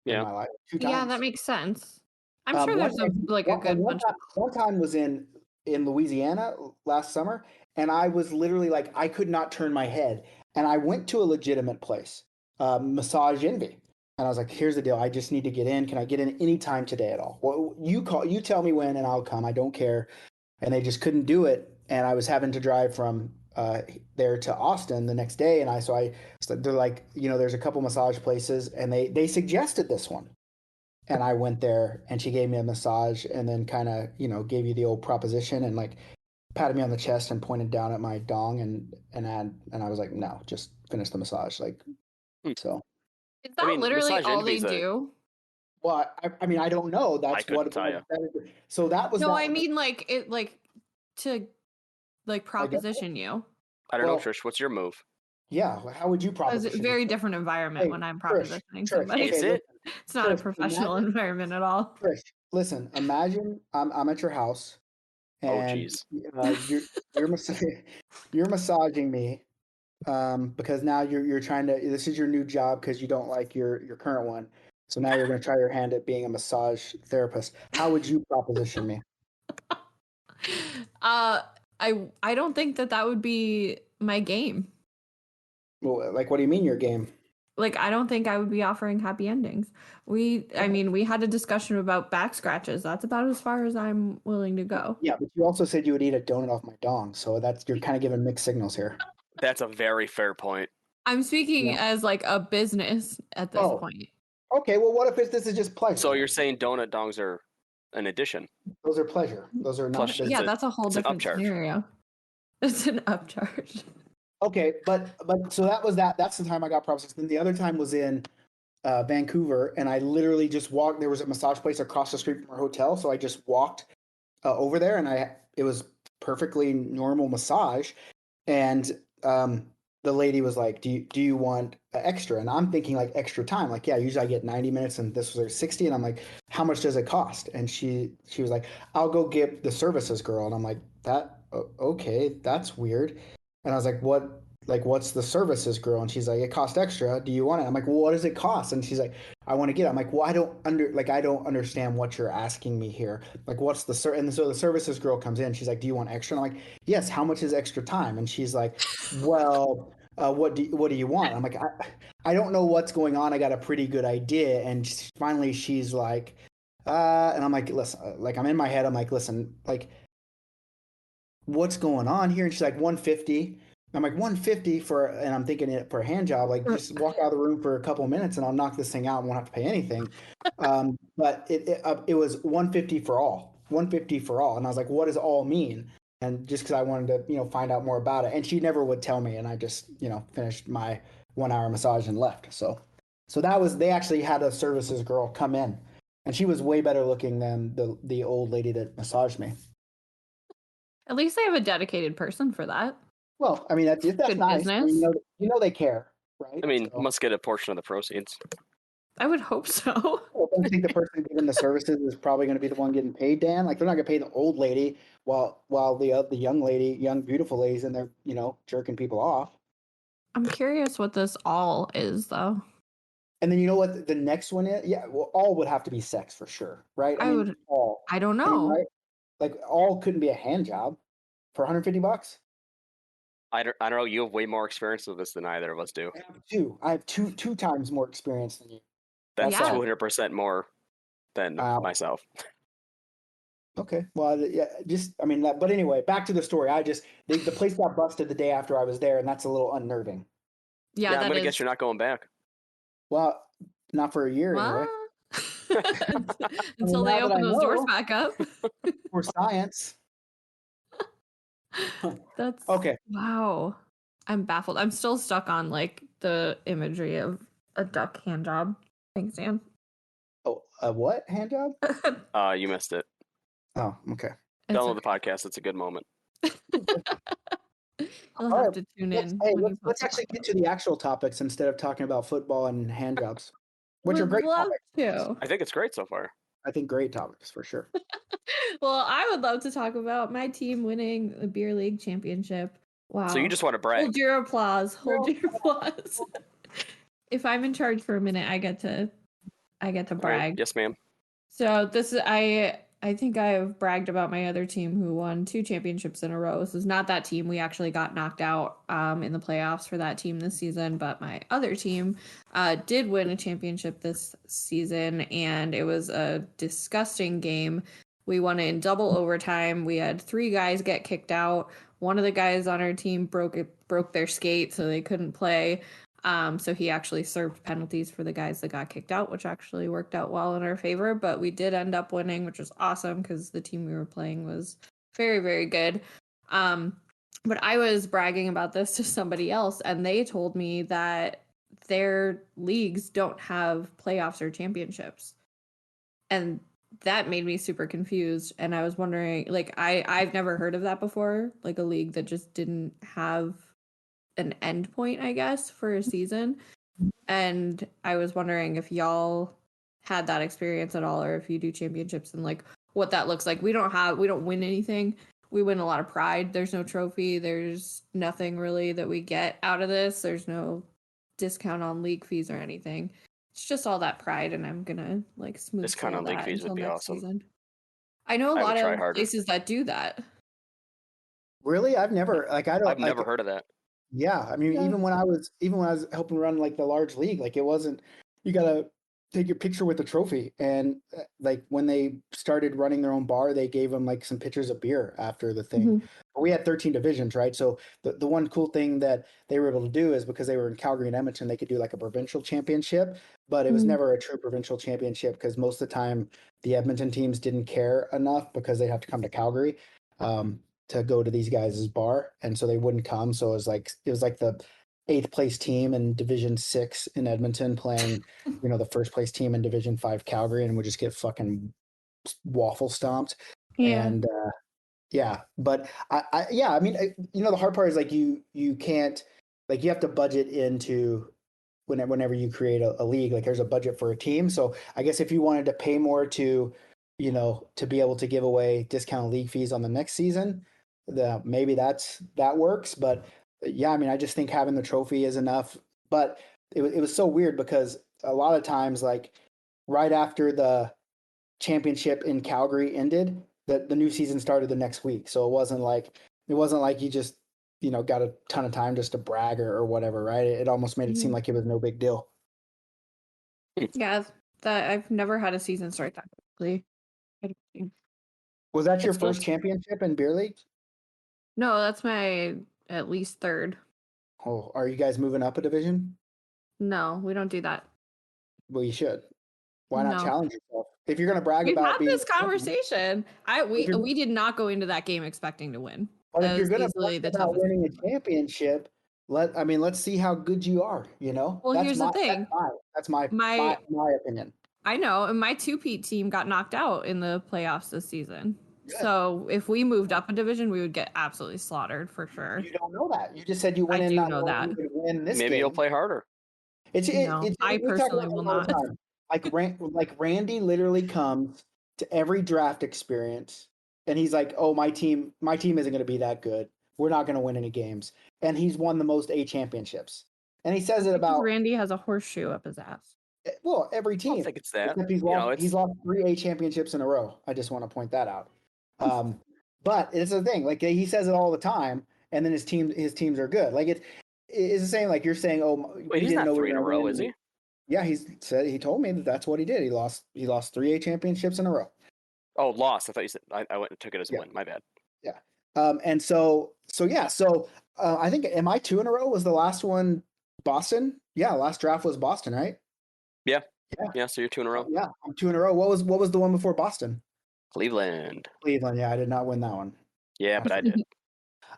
in Yeah. my life 2 Yeah, times. that makes sense. I'm sure One there's a time, like a good bunch of one time was in Louisiana last summer, and I was literally like I could not turn my head, and I went to a legitimate place, Massage Envy, and I was like, "Here's the deal. I just need to get in. Can I get in anytime today at all? Well, you tell me when, and I'll come. I don't care." And they just couldn't do it, and I was having to drive from there to Austin the next day, and so they're like, there's a couple massage places, and they suggested this one. And I went there, and she gave me a massage, and then kind of gave you the old proposition, and like patted me on the chest and pointed down at my dong, and I was like, no, just finish the massage, like. Hmm. So. Is that literally Massage all they Envy's do? Well, I mean, I don't know. That's couldn't what. tell you. So that was No, that. I mean like it like to like I guess- proposition you. I don't know, Well- Trish. What's your move? Yeah, how would you It's proposition? a very different environment Hey, when I'm Trish, propositioning Trish, somebody. Is it? It's not a Trish, professional imagine- environment at all. Trish, listen. Imagine I'm at your house, Oh, and jeez. you're you're massaging me, because now you're trying to. This is your new job because you don't like your current one. So now you're going to try your hand at being a massage therapist. How would you proposition me? I don't think that would be my game. Well, like, what do you mean your game? Like, I don't think I would be offering happy endings. I mean, we had a discussion about back scratches. That's about as far as I'm willing to go. Yeah, but you also said you would eat a donut off my dong, so you're kind of giving mixed signals here. That's a very fair point. I'm speaking Yeah. as like a business at this point. Okay, well, what if this is just pleasure? So you're saying donut dongs are an addition? Those are pleasure. Those are not. Plus- Yeah, that's a whole it's an different upcharge. scenario. It's an upcharge. Okay, but so that was that. That's the time I got propositioned. Then the other time was in Vancouver, and I literally just walked. There was a massage place across the street from our hotel, so I just walked over there, and it was perfectly normal massage, and the lady was like, "Do you want extra?" And I'm thinking like extra time, like yeah, usually I get 90 minutes, and this was like 60, and I'm like, "How much does it cost?" And she was like, "I'll go get the services girl," and I'm like, okay, that's weird. And I was like, what's the services girl? And she's like, it costs extra. Do you want it? I'm like, well, what does it cost? And she's like, I want to get it. I'm like, well, I don't understand what you're asking me here. Like, what's the and so the services girl comes in. She's like, do you want extra? And I'm like, yes. How much is extra time? And she's like, well, what do you want? I'm like, I don't know what's going on. I got a pretty good idea. And finally she's like, and I'm like, listen, like I'm in my head. I'm like, listen, like, what's going on here? And she's like, 150. I'm like, 150 and I'm thinking it for a hand job, like just walk out of the room for a couple of minutes and I'll knock this thing out and won't have to pay anything. But it was 150 for all, 150 for all. And I was like, what does all mean? And just because I wanted to, find out more about it. And she never would tell me. And I just, finished my 1 hour massage and left. So they actually had a services girl come in, and she was way better looking than the old lady that massaged me. At least they have a dedicated person for that. Well, I mean, that's Good nice. I mean, business. they care, right? I mean, So, must get a portion of the proceeds. I would hope so. well, don't you think the person giving the services is probably going to be the one getting paid, Dan? Like, they're not going to pay the old lady while the young beautiful lady's in there, jerking people off. I'm curious what this all is, though. And then you know what the next one is? Yeah, well, all would have to be sex for sure, right? I would- all. I don't I mean, know. right? Like, all couldn't be a hand job for $150. I don't know. You have way more experience with this than either of us do. I have two times more experience than you. That's Yeah. 200% more than Wow. myself. Okay. Well, yeah, but anyway, back to the story. The place got busted the day after I was there, and that's a little unnerving. Yeah, I'm that gonna is. guess you're not going back. Well, not for a year anyway. Until they now that open I those doors know- back up. For science. That's Okay. wow. I'm baffled. I'm still stuck on like the imagery of a duck hand job. Thanks, Dan. Oh, a what hand job? You missed it. Oh, okay. It's Download the podcast. It's a good moment. You'll All have right, to tune in. Hey, when you let's post actually it. get to the actual topics instead of talking about football and hand jobs, which are Would great love topics. to. I think it's great so far. I think great topics for sure. Well, I would love to talk about my team winning the beer league championship Wow. So you just want to brag. Hold your applause. Hold your applause. If I'm in charge for a minute, I get to brag. Yes, ma'am. So this is I think I have bragged about my other team who won 2 championships in a row. This is not that team. We actually got knocked out in the playoffs for that team this season, but my other team did win a championship this season, and it was a disgusting game. We won it in double overtime. We had 3 guys get kicked out. One of the guys on our team broke their skate, so they couldn't play. So he actually served penalties for the guys that got kicked out, which actually worked out well in our favor. But we did end up winning, which was awesome because the team we were playing was very, very good. But I was bragging about this to somebody else, and they told me that their leagues don't have playoffs or championships. And that made me super confused. And I was wondering, like, I've never heard of that before, like a league that just didn't have an end point, I guess, for a season. And I was wondering if y'all had that experience at all, or if you do championships and like what that looks like. We don't win anything. We win a lot of pride. There's no trophy. There's nothing really that we get out of this. There's no discount on league fees or anything. It's just all that pride, and I'm gonna like smooth Discount on league that fees would until be next awesome. season. I know a I would lot try of harder. places that do that. Really, I've never like I don't. I've never like, heard of that. Yeah, I mean, Yeah. even when I was helping run like the large league, like it wasn't. You gotta take your picture with the trophy, and like when they started running their own bar, they gave them like some pitchers of beer after the thing. Mhm. We had 13 divisions, right? So the one cool thing that they were able to do is because they were in Calgary and Edmonton, they could do like a provincial championship, but it was Mhm. never a true provincial championship because most of the time the Edmonton teams didn't care enough because they'd have to come to Calgary to go to these guys' bar, and so they wouldn't come. So it was like the 8th place team in Division 6 in Edmonton playing, the first place team in Division 5 Calgary, and would just get fucking waffle stomped. Yeah. And yeah, but I mean, the hard part is like you can't, like you have to budget into whenever you create a league, like there's a budget for a team. So I guess if you wanted to pay more to be able to give away discounted league fees on the next season, maybe that works. But yeah, I mean, I just think having the trophy is enough. But it was so weird because a lot of times, like right after the championship in Calgary ended, the new season started the next week. So it wasn't like you just got a ton of time just to brag or whatever, right? It almost made it seem like it was no big deal. Yeah, that I've never had a season start that quickly. Was that your It's supposed first to- championship in beer league? No, that's my at least 3rd. Oh, are you guys moving up a division? No, we don't do that. Well, you should. Why not No. challenge yourself? If you're going to brag We've about had being this conversation. If you're- We did not go into that game expecting to win. But That if you're was going to easily brag the about toughest winning a game. championship, let's see how good you are. Well, here's the thing. That's my opinion. I know, and my 2-peat team got knocked out in the playoffs this season. Good. So if we moved up a division, we would get absolutely slaughtered for sure. You don't know that. You just said you went I in do not know knowing that. you could win this Maybe game. you'll play harder. I we talk personally about will this all the not. time. Like Randy literally comes to every draft experience and he's like, "Oh, my team isn't going to be that good. We're not going to win any games." And he's won the most A championships. And he says it Because about Randy has a horseshoe up his ass. every I team. don't think it's that. Except he's lost 3 A championships in a row. I just want to point that out. But it's the thing. Like he says it all the time, and then his teams are good. Like it's the same. Like you're saying, "Oh, Wait, he's not 3 in a row, is he? Yeah, he told me that's what he did. He lost 3 A championships in a row. Oh, lost. I thought you said I went and took it as a Yeah. win. My bad. Yeah. And so I think am I 2 in a row? Was the last one Boston? Yeah, last draft was Boston, right? Yeah, so you're 2 in a row. Yeah, I'm 2 in a row. What was the one before Boston? Cleveland. Cleveland. Yeah, I did not win that one. Yeah, but I did.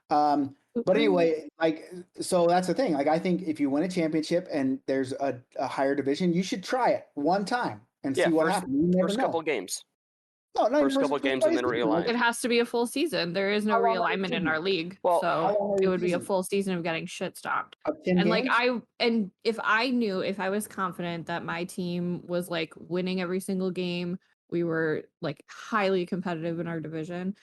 But anyway, like, so that's the thing. Like, I think if you win a championship and there's a higher division, you should try it one time and Yeah, see what first- happens. You never First know. couple of games. No, not first couple of games and then realign. It has to be a full season. There is no How long are realignment in the our league. Well, So how long are it the would be a seasons? full season of getting shit stopped. Of 10 And like games? if I was confident that my team was like winning every single game, we were like highly competitive in our division,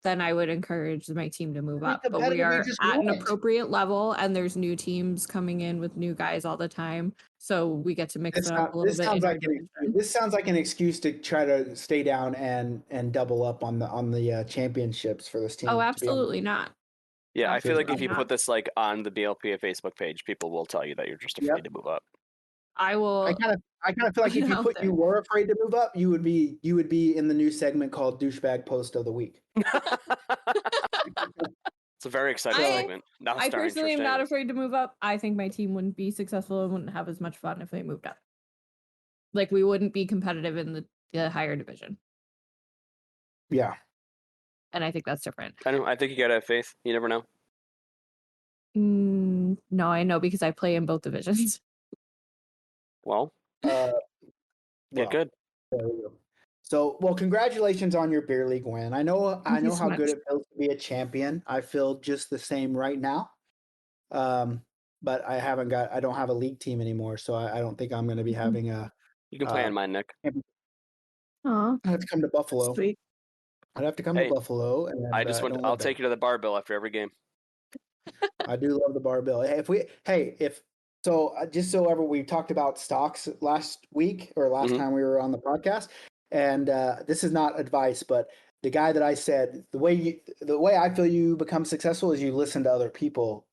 then I would encourage my team to move We're up. But we competitive, we are just at an won it. appropriate level, and there's new teams coming in with new guys all the time, so we get to mix This it up a little bit in our division. This sounds like an excuse to try to stay down and double up on the championships for this team. Oh, to be honest. absolutely not. Yeah, I feel like if Absolutely you not. put this like on the BLPA Facebook page, people will tell you that you're just afraid to move up. I will. I kind of feel like if you were afraid to move up, you would be in the new segment called douchebag post of the week. It's a very exciting segment. Now I starring personally Trish am not Davis. afraid to move up. I think my team wouldn't be successful and wouldn't have as much fun if they moved up. Like, we wouldn't be competitive in the higher division. Yeah. And I think that's different. I think you gotta have faith. You never know. No, I know because I play in both divisions. Well, get good. There we go. So, well, congratulations on your beer league win. I know you so how much. good it feels to be a champion. I feel just the same right now. But I don't have a league team anymore, so I don't think I'm going to be having a. You can play on mine, Nick. Aw, I have to come to Buffalo. sweet. I'd have to come Hey, to Buffalo, and I just went. don't I'll live take you to the bar bill after every game. there. I do love the bar bill. Just so ever we talked about stocks last week or last Mhm. time we were on the podcast, and this is not advice, but the guy that I said the way I feel you become successful is you listen to other people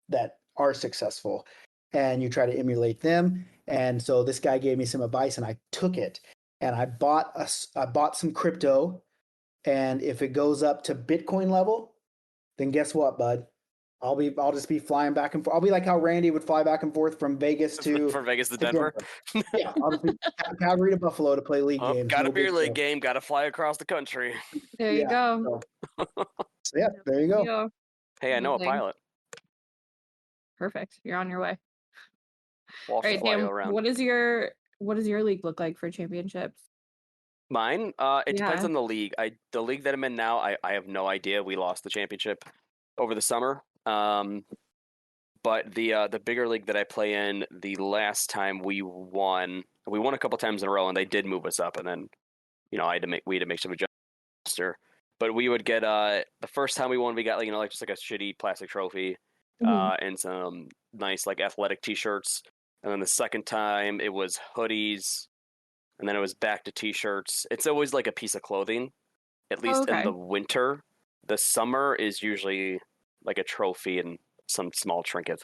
that are successful, and you try to emulate them. And so this guy gave me some advice, and I took it, and I bought some crypto, and if it goes up to Bitcoin level, then guess what, bud? I'll just be flying back and forth. I'll be like how Randy would fly back and forth from Vegas to From Vegas to Denver. Yeah, I'll just be Calgary to Buffalo to play league games. Got a No beer big league deal. game. Got to fly across the country. There you go. So yeah, there you go. Hey, I know a Amazing. pilot. Perfect. You're on your way. We'll All right, fly you Sam. around. What does your league look like for championships? Mine? It depends Yeah. on the league. The league that I'm in now, I have no idea. We lost the championship over the summer. But the bigger league that I play in, the last time we won a couple times in a row, and they did move us up. And then, we had to make some adjustments. But we would get the first time we won, we got just like a shitty plastic trophy, and some nice like athletic T-shirts. And then the second time it was hoodies, and then it was back to T-shirts. It's always like a piece of clothing, at least in the winter. The summer is usually like a trophy and some small trinket.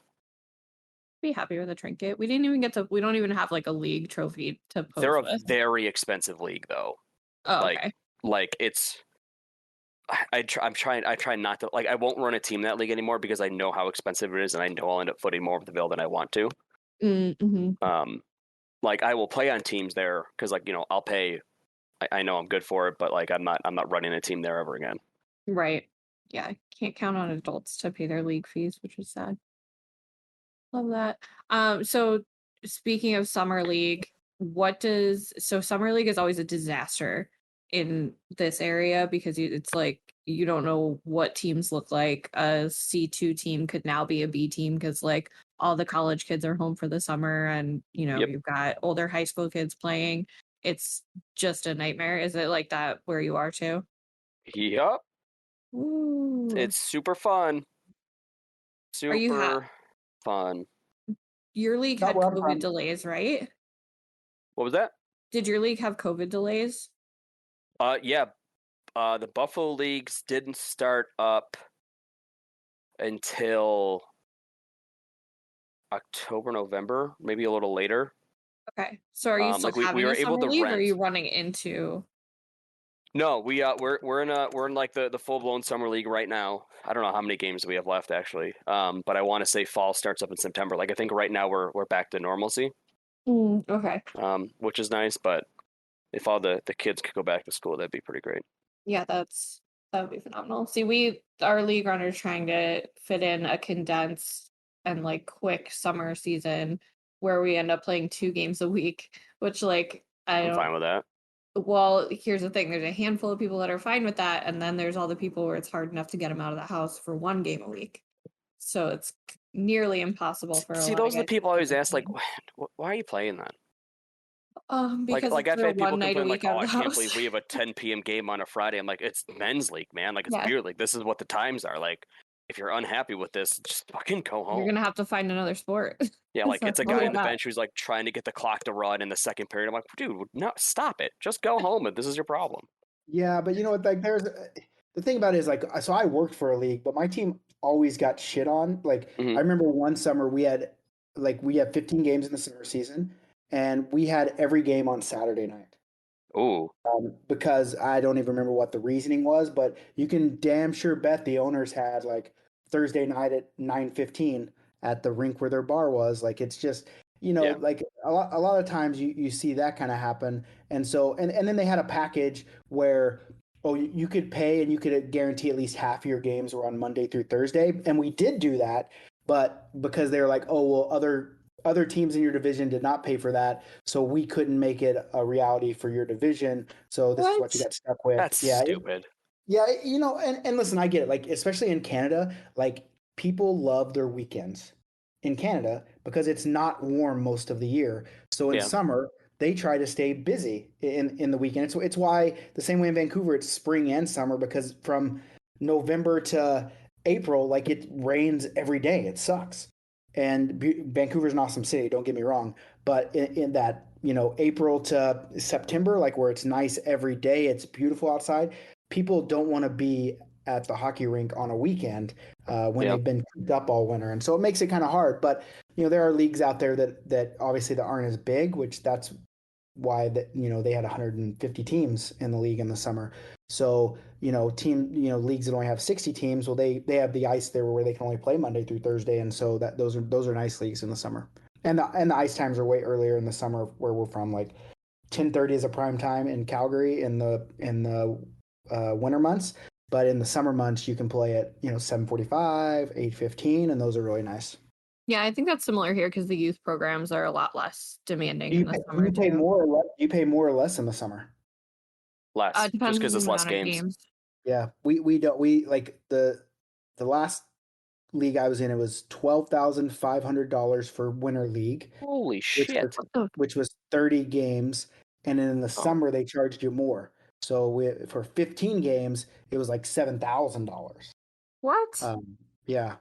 Be happy with a trinket. We didn't even we don't even have like a league trophy to post They're a with. very expensive league though. Oh, okay. Like it's. I try not to I won't run a team in that league anymore because I know how expensive it is, and I know I'll end up footing more of the bill than I want to. Mm-hmm. Like I will play on teams there because I'll pay. I know I'm good for it, but I'm not running a team there ever again. Right. Yeah, I can't count on adults to pay their league fees, which is sad. Love that. So speaking of summer league, summer league is always a disaster in this area because it's like you don't know what teams look like. A C2 team could now be a B team because like all the college kids are home for the summer, and you've got older high school kids playing. It's just a nightmare. Is it like that where you are too? Yep. Ooh. It's super fun. Super fun. Your league had COVID delays, right? What was that? Did your league have COVID delays? Yeah. The Buffalo leagues didn't start up until October, November, maybe a little later. Okay. So are you still having we were able to league, or are you running into? No, we're in like the full blown summer league right now. I don't know how many games we have left actually. But I want to say fall starts up in September. Like I think right now we're back to normalcy. Okay. Which is nice, but if all the kids could go back to school, that'd be pretty great. Yeah, that would be phenomenal. See, our league runners trying to fit in a condensed and like quick summer season where we end up playing 2 games a week, which I'm fine with that. Well, here's the thing. There's a handful of people that are fine with that. And then there's all the people where it's hard enough to get them out of the house for 1 game a week. So it's nearly impossible for See, those are the people I always ask, like, why are you playing that? Because Like it's I've their had people one night a complain like, week "Oh, out I of the can't house. believe we have a 10 p.m. game on a Friday." I'm like, "It's men's league, man. Like it's Yeah. beer league. This is what the times are. Like if you're unhappy with this, just fucking go home." You're gonna have to find another sport. Yeah, like it's a Simple guy as in the that. bench who's like trying to get the clock to run in the second period. I'm like, dude, no, stop it. Just go home if this is your problem. Yeah, but you know what? Like, there's the thing about it is like, so I worked for a league, but my team always got shit on. Like, Mhm. I remember one summer we had 15 games in the summer season, and we had every game on Saturday night. Ooh, Because I don't even remember what the reasoning was, but you can damn sure bet the owners had like Thursday night at 9:15 at the rink where their bar was. Like it's just, Yeah. like a lot of times you see that kind of happen. And so and then they had a package where you could pay and you could guarantee at least half of your games were on Monday through Thursday. And we did do that, but because they were like, oh well, other teams in your division did not pay for that, so we couldn't make it a reality for your division. So this is what you What? got stuck with. that's Yeah, stupid. yeah, and listen, I get it. Like, especially in Canada, like people love their weekends in Canada because it's not warm most of the year. So in Yeah. summer, they try to stay busy in the weekend. It's why the same way in Vancouver, it's spring and summer because from November to April, like it rains every day. It sucks. And Vancouver's an awesome city, don't get me wrong, but in that, April to September, like where it's nice every day, it's beautiful outside, people don't want to be at the hockey rink on a weekend when Yeah. they've been cooped up all winter, and so it makes it kind of hard. But there are leagues out there that obviously that aren't as big, which that's why they had 150 teams in the league in the summer. So leagues that only have 60 teams, well they have the ice there where they can only play Monday through Thursday, and so that those are nice leagues in the summer. And the ice times are way earlier in the summer where we're from. Like 10:30 is a prime time in Calgary in the winter months, but in the summer months you can play at 7:45, 8:15, and those are really nice. Yeah, I think that's similar here because the youth programs are a lot less demanding in the summer You pay too. more or less, you pay more or less in the summer? Less. Just Depends because on it's the less amount of games. Yeah, we don't we like the last league I was in, it was $12,500 for winter league, Holy which shit. was, which was 30 games, and then in the Oh. summer they charged you more. So for 15 games, it was like $7,000. What? All Yeah,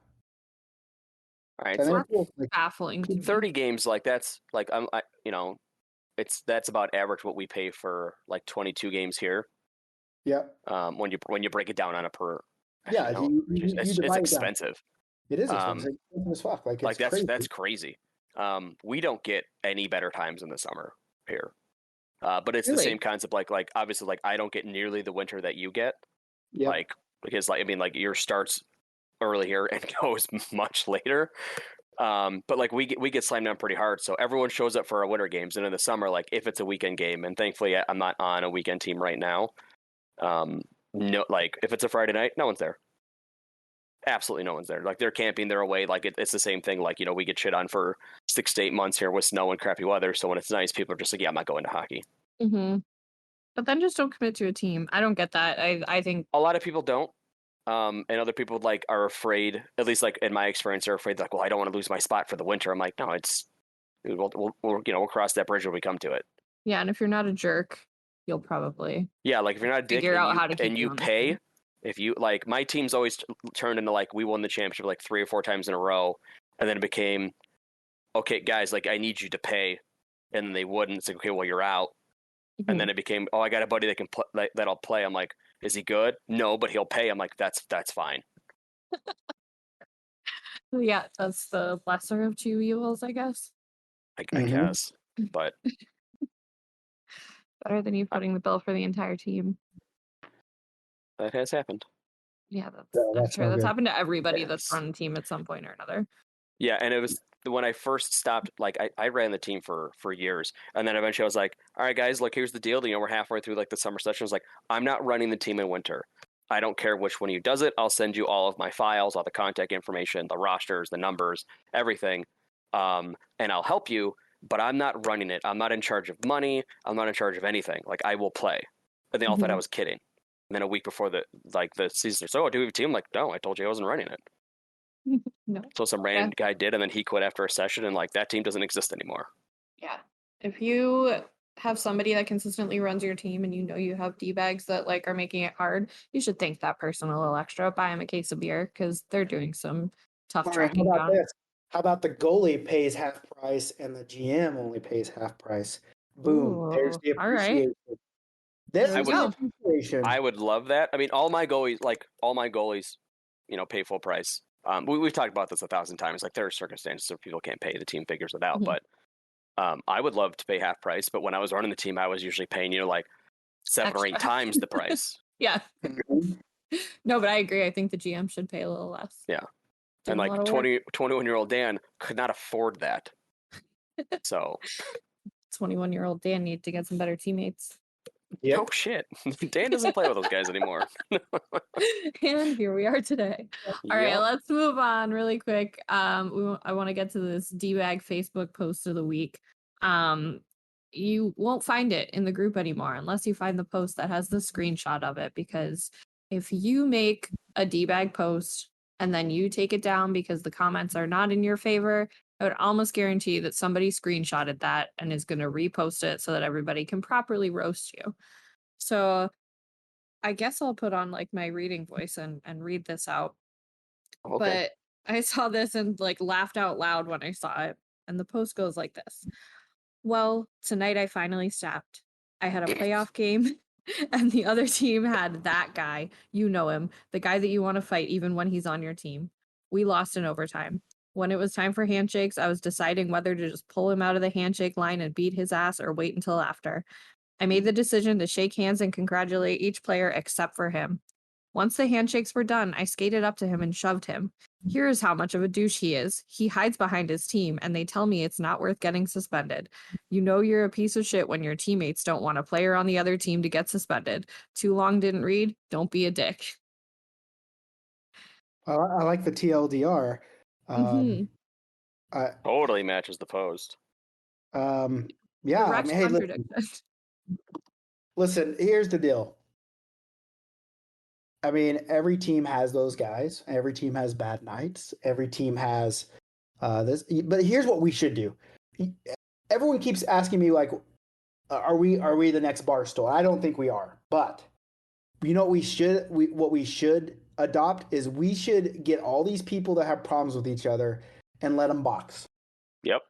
right. and So then cool. Like, Baffling to me. 30 games, like that's like that's about average what we pay for like 22 games here. yeah, When you break it down on a per. yeah. Actually, no, it's divide it down. expensive. It is expensive. It's expensive as fuck. Like it's crazy. That's crazy. We don't get any better times in the summer here. But it's the Really? same concept. Like obviously, like I don't get nearly the winter that you get. Yeah. Like because like your starts early here and goes much later. But like we get slammed down pretty hard. So everyone shows up for our winter games, and in the summer, like if it's a weekend game, and thankfully I'm not on a weekend team right now. No, like if it's a Friday night, no one's there. Absolutely no one's there. Like they're camping, they're away. Like it's the same thing. Like we get shit on for 6 to 8 months here with snow and crappy weather. So when it's nice, people are just like, yeah, I'm not going to hockey. Mm-hmm. But then just don't commit to a team. I don't get that. I think A lot of people don't. And other people like are afraid, at least like in my experience, are afraid like, well, I don't want to lose my spot for the winter. I'm like, no, we'll cross that bridge when we come to it. yeah, and if you're not a jerk, you'll probably Yeah, like if you're not a dick figure out how to keep and you on the pay, team. if you like, my team's always turned into like we won the championship like 3 or 4 times in a row, and then it became, okay, guys, like I need you to pay, and then they wouldn't. It's like, okay, well you're out, Mm-hmm. and then it became, oh, I got a buddy that can play, that'll play. I'm like, is he good? No, but he'll pay. I'm like, that's fine. Yeah, that's the lesser of two evils, I guess. I Mhm. guess, but Better than you footing the bill for the entire team. that has happened. Yeah, Yeah, I'm that's sure no that's good. happened to everybody that's Yes. run a team at some point or another. Yeah, and it was when I first stopped, like I ran the team for years, and then eventually I was like, all right, guys, look, here's the deal. We're halfway through like the summer session. I was like, I'm not running the team in winter. I don't care which one of you does it. I'll send you all of my files, all the contact information, the rosters, the numbers, everything, and I'll help you. But I'm not running it. I'm not in charge of money. I'm not in charge of anything. Like I will play. And they all thought I was kidding. And then a week before the season, so do we have a team? I'm like, no, I told you I wasn't running it. No. So some random guy did, and then he quit after a session, and like that team doesn't exist anymore. Yeah. If you have somebody that consistently runs your team and you know you have D-bags that like are making it hard, you should thank that person a little extra. Buy them a case of beer because they're doing some tough All right, how tracking about down. this? How about the goalie pays half price and the GM only pays half price? Boom. There's Ooh, the all right. appreciation. This There is we the go. appreciation. I would love that. I mean, all my goalies, pay full price. We've talked about this 1,000 times. Like there are circumstances where people can't pay, the team figures it out. Mhm. But I would love to pay half price. But when I was running the team, I was usually paying, like 7 or 8 Extra. times the price. Yeah. Mhm. No, but I agree. I think the GM should pay a little less. Yeah. Doing And a lot like of work. 21-year-old Dan could not afford that. So, 21-year-old Dan need to get some better teammates. Yep. oh shit. Dan doesn't play with those guys anymore. And here we are today. All right, Yep. let's move on really quick. I want to get to this D-bag Facebook post of the week. You won't find it in the group anymore unless you find the post that has the screenshot of it, because if you make a D-bag post and then you take it down because the comments are not in your favor, I would almost guarantee that somebody screenshotted that and is going to repost it so that everybody can properly roast you. So I guess I'll put on like my reading voice and read this out. Okay. But I saw this and like laughed out loud when I saw it. And the post goes like this. Well, tonight I finally stopped. I had a playoff game and the other team had that guy. You know him, the guy that you want to fight even when he's on your team. We lost in overtime. When it was time for handshakes, I was deciding whether to just pull him out of the handshake line and beat his ass or wait until after. I made the decision to shake hands and congratulate each player except for him. Once the handshakes were done, I skated up to him and shoved him. Here is how much of a douche he is. He hides behind his team, and they tell me it's not worth getting suspended. You know you're a piece of shit when your teammates don't want a player on the other team to get suspended. Too long didn't read? Don't be a dick. I like the TLDR. Mhm. I, Totally matches the post. yeah. I Direct mean, hey, contradiction. listen. Here's the deal. I mean, every team has those guys. Every team has bad nights. Every team has this. But here's what we should do. Everyone keeps asking me like, are we the next Barstool? I don't think we are. But you know what we should adopt is we should get all these people that have problems with each other and let them box Yep.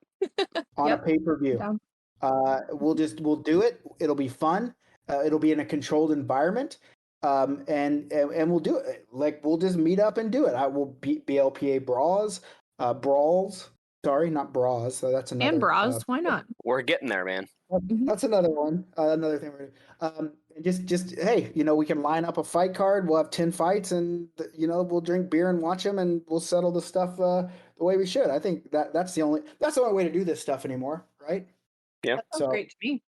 on Yep. a pay-per-view. Down. We'll do it. It'll be fun. It'll be in a controlled environment. And we'll do it. Like we'll just meet up and do it. I will BLPA brawls. Sorry, not bras. So that's another. And bras. Why not? We're getting there, man. That's another one. Another thing we're doing. Just hey, we can line up a fight card. We'll have 10 fights, and we'll drink beer and watch them, and we'll settle the stuff the way we should. I think that's the only way to do this stuff anymore, right? Yeah. That sounds great to me.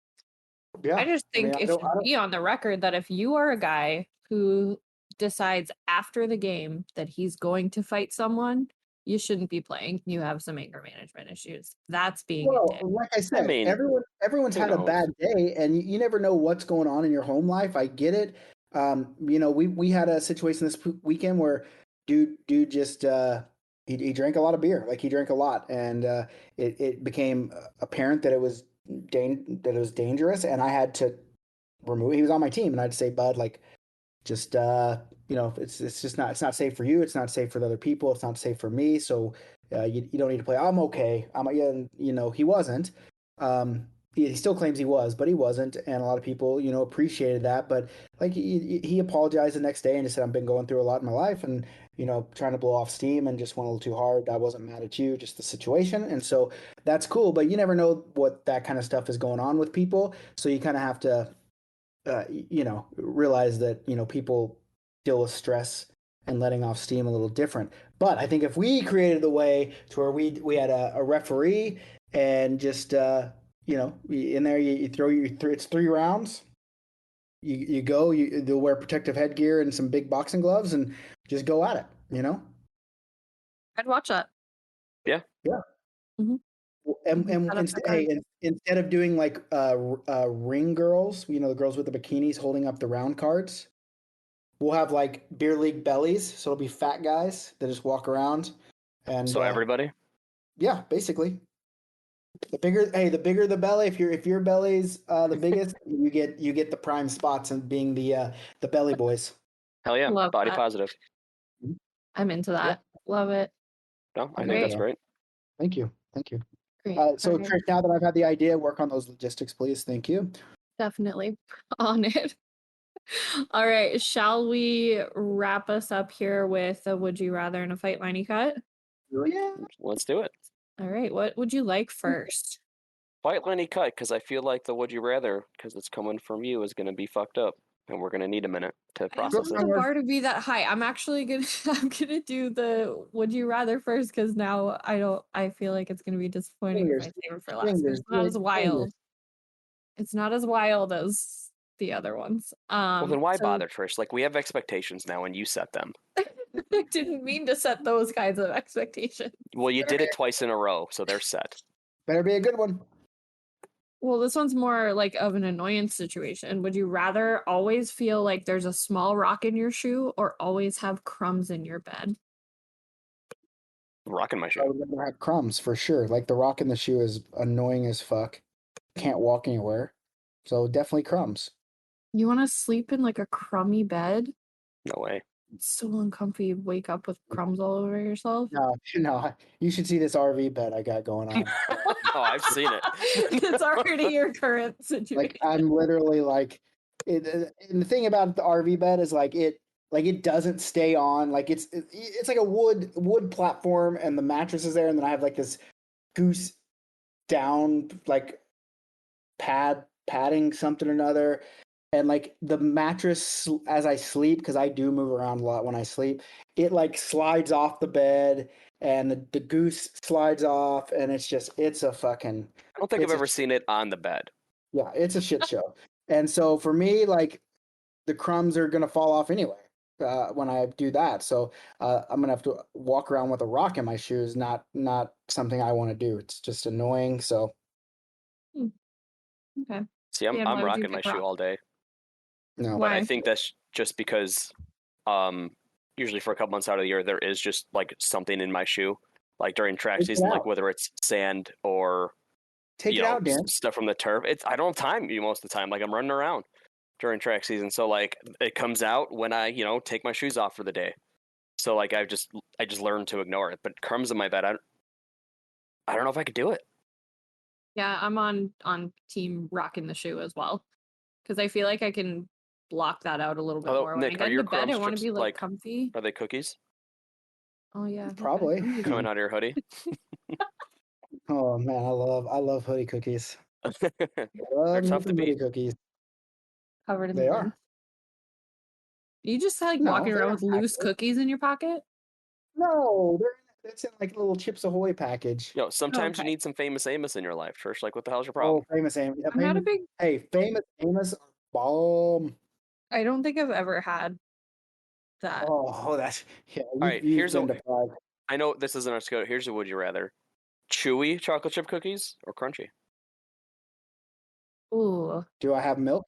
Yeah. I just think I it should be on the record that if you are a guy who decides after the game that he's going to fight someone, you shouldn't be playing. You have some anger management issues. That's being a dick. Like I said, mean, everyone's had a knows? bad day, and you never know what's going on in your home life. I get it. We had a situation this weekend where dude just he drank a lot of beer. Like he drank a lot, and it became apparent that it was dangerous, and I had to remove. He was on my team, and I had to say, Bud, like, just it's just not safe for you. It's not safe for the other people. It's not safe for me. So you don't need to play. I'm okay. He wasn't. He still claims he was, but he wasn't, and a lot of people appreciated that. But like he apologized the next day and just said, I've been going through a lot in my life, and trying to blow off steam and just went a little too hard. I wasn't mad at you, just the situation. And so that's cool, but you never know what that kind of stuff is going on with people. So you kind of have to, realize that, people deal with stress and letting off steam a little different. But I think if we created the way to where we had a referee and just, in there, you throw it's 3 rounds. You go, they'll wear protective headgear and some big boxing gloves and just go at it, I'd watch that. Yeah. Yeah. Mm-hmm. And instead of doing like ring girls, the girls with the bikinis holding up the round cards, we'll have like beer league bellies. So it'll be fat guys that just walk around. And so everybody? Yeah, basically. The bigger the belly. If your belly's the biggest, you get the prime spots and being the belly boys. Hell yeah, Love body that. positive. I'm into that. Yeah. Love it. No, I think Great. that's great. Thank you. Great. So Okay. Trish, now that I've had the idea, work on those logistics, please. Thank you. Definitely on it. All right. Shall we wrap us up here with a would you rather and a fight line cut? Oh, yeah. Let's do it. All right. What would you like first? Fight Lenny cut, because I feel like the would you rather, because it's coming from you, is going to be fucked up, and we're going to need a minute to I don't process want it. the bar to be that high. I'm actually gonna I'm gonna do the would you rather first because now I feel like it's gonna be disappointing if I save it for last. 'Cause Fingers, it's not as fingers. wild. It's not as wild as the other ones. Well, then why so bother, Trish? Like, we have expectations now, and you set them. I didn't mean to set those kinds of expectations. Well, you did it twice in a row, so they're set. Better be a good one. Well, this one's more like of an annoyance situation. Would you rather always feel like there's a small rock in your shoe or always have crumbs in your bed? Rocking my I shoe. would rather have crumbs for sure. Like the rock in the shoe is annoying as fuck. Can't walk anywhere. So definitely crumbs. You want to sleep in like a crummy bed? No way. It's so uncomfy. You wake up with crumbs all over yourself. No, you should see this RV bed I got going on. Oh, I've seen it. It's already your current situation. Like I'm literally like, and the thing about the RV bed is like it doesn't stay on. Like it's like a wood platform, and the mattress is there, and then I have like this goose down like padding something or another. And like the mattress as I sleep, because I do move around a lot when I sleep, it like slides off the bed and the goose slides off, and it's a fucking I don't think I've It's a- ever seen it on the bed. yeah, it's a shit show. And so for me, like the crumbs are gonna fall off anyway when I do that. So I'm gonna have to walk around with a rock in my shoes. Not something I want to do. It's just annoying. So Okay. See, I'm Dan, why would you rocking my pick shoe rock? all day, no. but I Why? think that's just because, usually for a couple months out of the year, there is just like something in my shoe, like during track Take it season, like out. whether it's sand or Take it out, Dan. stuff from the turf. I don't have time most of the time. Like I'm running around during track season, so like it comes out when I take my shoes off for the day. So like I just learned to ignore it. But crumbs in my bed, I don't know if I could do it. Yeah, I'm on team rocking the shoe as well. Because I feel like I can block that out a little bit Although, more. When Nick, I are get your into bed, I crumbs want to just, be like like- comfy. Are they cookies Oh yeah. okay. Probably. coming out of your hoodie? Oh man, I love hoodie cookies. They're Love tough to hoodie beat. cookies. Covered in They lint. are. You just like No, walking they're around not with loose actually. cookies in your pocket? No, it's in like a little Chips Ahoy package. Sometimes you Okay. need some Famous Amos in your life, Trish. Like, what the hell's your Oh, problem? famous Amos. Yeah, I'm not a big Famous Amos are bomb. I don't think I've ever had that. Oh, that's yeah. right, You've here's been a- deprived. I know this isn't our scope. Here's a would you rather: chewy chocolate chip cookies or crunchy? Ooh. Do I have milk?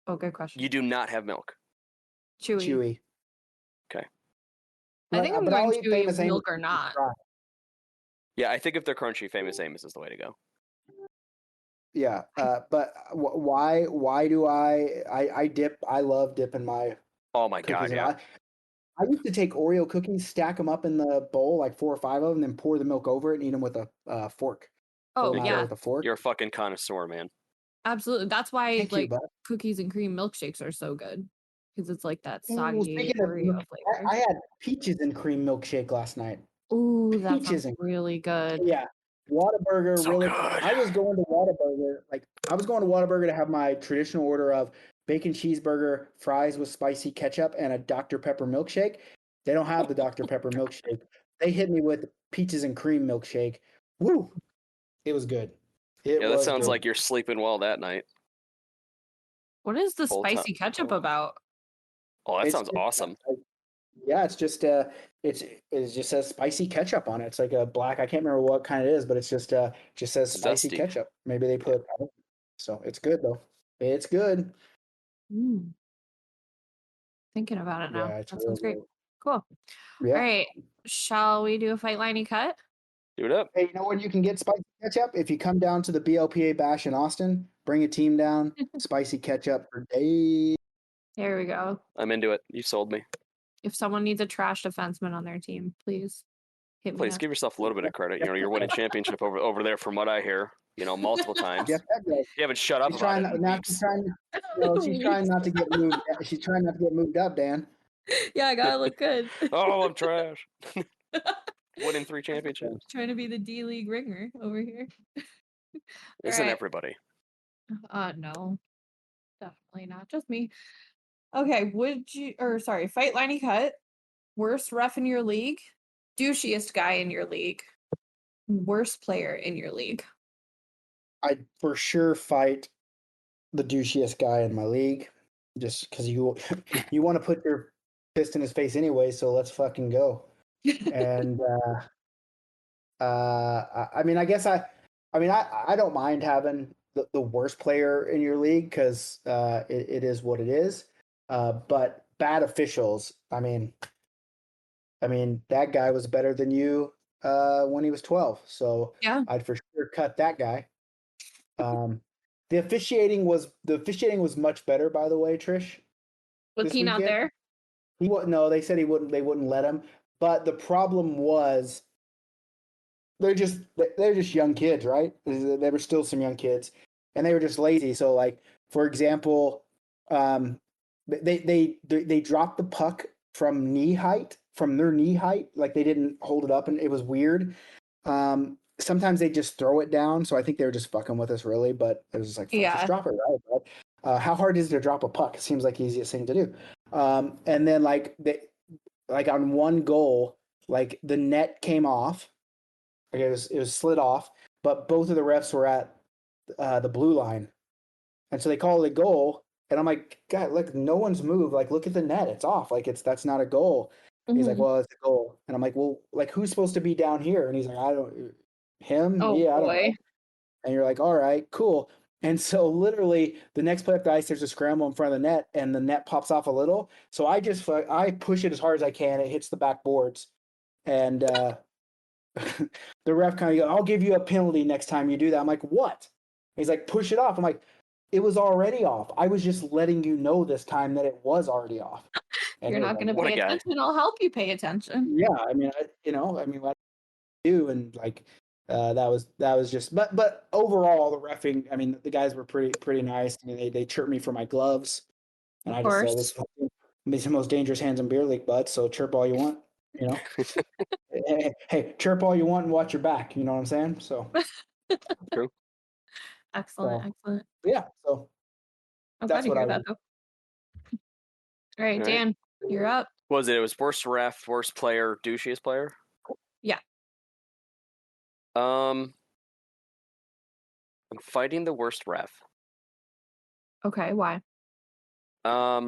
Oh, good question. You do not have milk. Chewy. Chewy. I think I'm But I'll going eat chewy, Famous Amos milk or not. dry. Yeah, I think if they're crunchy, Famous Amos is the way to go. Yeah, but why do I dip? I love dipping my Oh my cookies god, in. yeah. I used to take Oreo cookies, stack them up in the bowl, like 4 or 5 of them, then pour the milk over it and eat them with a fork. Oh Pull 'em out yeah, with a fork. You're a fucking connoisseur, man. absolutely. That's why Thank you, like bud. cookies and cream milkshakes are so good because it's like that Ooh, soggy speaking of Oreo milk, flavor. I had peaches and cream milkshake last night. Ooh, that peaches sounds and- really good. Yeah, Whataburger. So really, good. I was going to Whataburger. I was going to Whataburger to have my traditional order of bacon cheeseburger, fries with spicy ketchup, and a Dr. Pepper milkshake. They don't have the Dr. Pepper milkshake. They hit me with peaches and cream milkshake. Woo! It was good. Yeah, that was sounds good. like you're sleeping well that night. What is the Full time. spicy ketchup about? Oh, that It's sounds just- awesome. Yeah, it's just it just says spicy ketchup on it. It's like a black. I can't remember what kind it is, but it's just says spicy Zesty. ketchup. Maybe they put. So it's good though. It's good. Mm. Thinking about it now. Yeah, it's That sounds really great. Cool. good. Yeah. All right. Shall we do a fight liney cut? Do it up. Hey, you know when you can get spicy ketchup? If you come down to the BLPA bash in Austin, bring a team down. Spicy ketchup for days. There we go. I'm into it. You sold me. If someone needs a trash defenseman on their team, please hit me Please up. give yourself a little bit of credit. You know, you're winning championship over there from what I hear. You know, multiple times. Jeff Petro. You haven't shut up She's about trying, it in now weeks. she's trying not to get moved. She's trying not to get moved up, Dan. Yeah, I gotta look good. Oh, I'm trash. Winning 3 championships. Trying to be the D League ringer over here. Isn't Alright. everybody? No. Definitely not. Just me. Okay, Fight Liney Cut. Worst ref in your league. Douchiest guy in your league. Worst player in your league. I'd for sure fight the douchiest guy in my league, just because you want to put your fist in his face anyway. So let's fucking go. And I mean, I guess I don't mind having the worst player in your league because it is what it is. But bad officials. I mean, that guy was better than you when he was 12. So Yeah. I'd for sure cut that guy. The officiating was much better, by the way, Trish. Was this he not weekend. there? He wouldn't. No, they said they wouldn't let him. But the problem was they're just young kids, right? They were still some young kids, and they were just lazy. So, like, for example, they dropped the puck from their knee height, like they didn't hold it up, and it was weird. Sometimes they just throw it down, so I think they were just fucking with us, really. But it was just like, Yeah. just drop it, right? But, how hard is it to drop a puck? It seems like the easiest thing to do. And then like on one goal, like the net came off. Like it was slid off, but both of the refs were at the blue line, and so they called it a goal. And I'm like, God, look, no one's moved. Like, look at the net; it's off. Like that's not a goal. Mm-hmm. He's like, well, it's a goal. And I'm like, well, like who's supposed to be down here? And he's like, I don't. Him? Oh, yeah, I don't boy. know. And you're like, all right, cool. And so literally the next play up the ice, there's a scramble in front of the net, and the net pops off a little. So I push it as hard as I can. It hits the backboards, and the ref kind of goes, I'll give you a penalty next time you do that. I'm like, what? He's like, push it off. I'm like, it was already off. I was just letting you know this time that it was already off. And You're not going to What a pay guy. attention. I'll help you pay attention. Yeah, I mean, what I do, and like that was just. But overall, the reffing. I mean, the guys were pretty nice. I mean, they chirped me for my gloves, and Of I just said, course. this is the most dangerous hands in beer league, bud. So chirp all you want, you know. hey, chirp all you want and watch your back. You know what I'm saying? So True. Excellent. yeah. So I'm that's glad to what hear I that, would. though. All right, Dan, you're up. What was it? It was worst ref, worst player, douchiest player? Yeah. I'm fighting the worst ref. Okay, why? I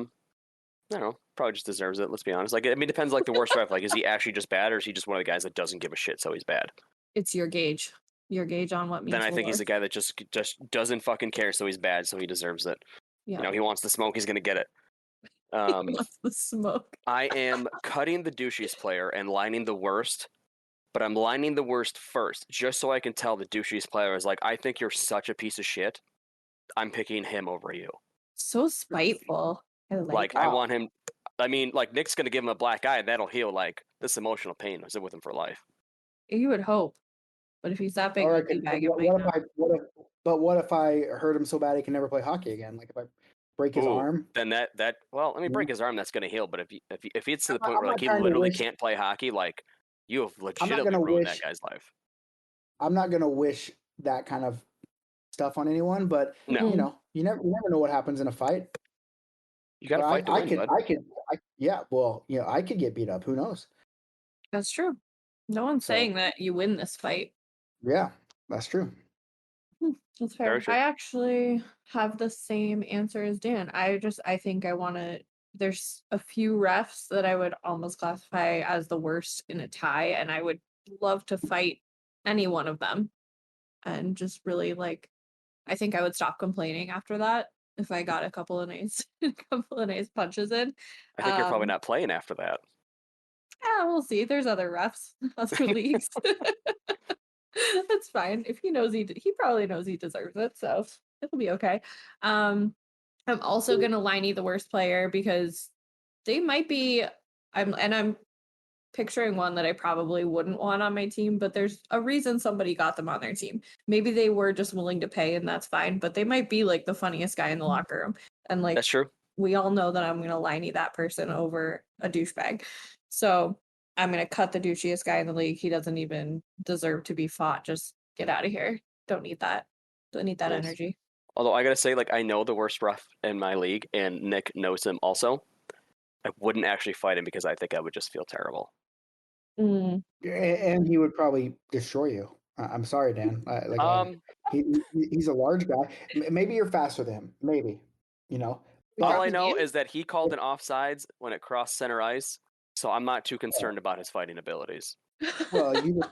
don't know. Probably just deserves it. Let's be honest. Like, I mean, it depends. Like the worst ref. Like, is he actually just bad, or is he just one of the guys that doesn't give a shit, so he's bad? It's your gauge. Your gauge on what means. Then I think he's the guy that just doesn't fucking care, so he's bad, so he deserves it. Yeah. You know, he wants the smoke, he's gonna get it. He wants the smoke. I am cutting the douchiest player and lining the worst, but I'm lining the worst first, just so I can tell the douchiest player is like, I think you're such a piece of shit. I'm picking him over you. So spiteful. Like I want him. I mean, like Nick's gonna give him a black eye, and that'll heal like this emotional pain. I sit with him for life. You would hope, but if he's that big, All right, what if I hurt him so bad he can never play hockey again? Like if I break his arm, then I mean, break his arm, that's gonna heal. But if it's to the point I'm where like he not trying to literally wish- can't play hockey, like you have I'm not legitimately gonna ruined wish- that guy's life. I'm not gonna wish that kind of stuff on anyone, but No. you know, you never know what happens in a fight. You gotta fight to win, bud. I could get beat up. Who knows? That's true. No one's So- saying that you win this fight. Yeah, that's true. That's fair. Very true. I actually have the same answer as Dan. I think I want to. There's a few refs that I would almost classify as the worst in a tie, and I would love to fight any one of them, and just really like. I think I would stop complaining after that if I got a couple of nice punches in. I think you're probably not playing after that. Yeah, we'll see. There's other refs, other leagues. That's fine. If he knows he probably knows he deserves it, so it'll be okay. I'm also gonna Liney the worst player because they might be. I'm picturing one that I probably wouldn't want on my team, but there's a reason somebody got them on their team. Maybe they were just willing to pay, and that's fine. But they might be like the funniest guy in the locker room, and like That's true. we all know that I'm gonna Liney that person over a douchebag. So I'm gonna cut the douchiest guy in the league. He doesn't even deserve to be fought. Just get out of here. Don't need that. Don't need that Nice. energy. Although I gotta say, like, I know the worst ref in my league, and Nick knows him also. I wouldn't actually fight him because I think I would just feel terrible. Mm. And he would probably destroy you. I'm sorry, Dan. He's a large guy. Maybe you're faster than him. Maybe, you know. All I know is that he called an offsides when it crossed center ice, so I'm not too concerned about his fighting abilities. Well, you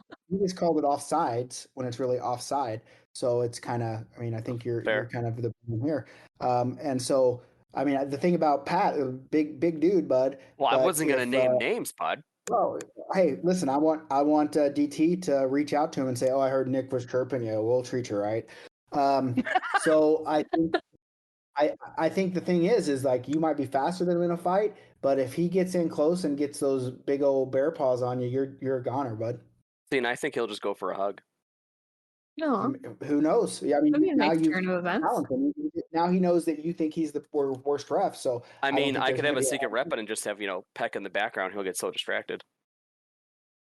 just called it offsides when it's really offside. So it's kind of. I mean, I think you're kind of the problem here. And so, I mean, the thing about Pat, big dude, bud. Well, I wasn't gonna name names, bud. Oh, hey, listen, I want DT to reach out to him and say, "Oh, I heard Nick was chirping you. We'll treat you right." So I think the thing is like you might be faster than him in a fight, but if he gets in close and gets those big old bear paws on you, you're a goner, bud. See, and I think he'll just go for a hug. No, who knows? Yeah, I mean, now now he knows that you think he's the worst ref. So I mean, I could have a secret rep and just have Peck in the background. He'll get so distracted.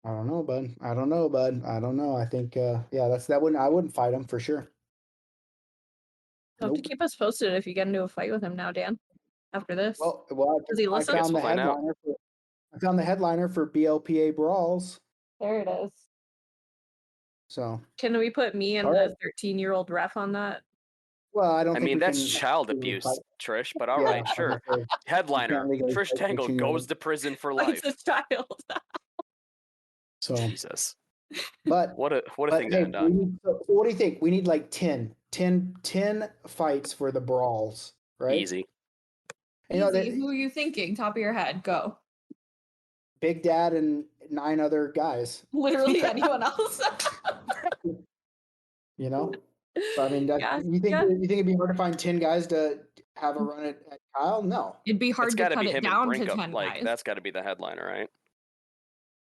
I don't know, bud. I don't know. I think I wouldn't fight him for sure. You'll have to keep us posted if you get into a fight with him now, Dan. After this, well, does he listen? I found the headliner for BLPA Brawls. There it is. So can we put me and the 13-year-old ref on that? Well, I don't. I mean, that's child abuse, Trish. But all right, sure. Headliner: Trish Tangle goes to prison for life. It's a child. So Jesus. But what a thing to end on. What do you think? We need like 10 fights for the brawls, right? Easy. Easy. Who are you thinking? Top of your head, go. Big Dad and 9 other guys. Literally anyone else. You know? So, I mean, you think it'd be hard to find 10 guys to have a run at Kyle? No. It'd be hard to cut it down to 10 like, guys. That's got to be the headliner, right?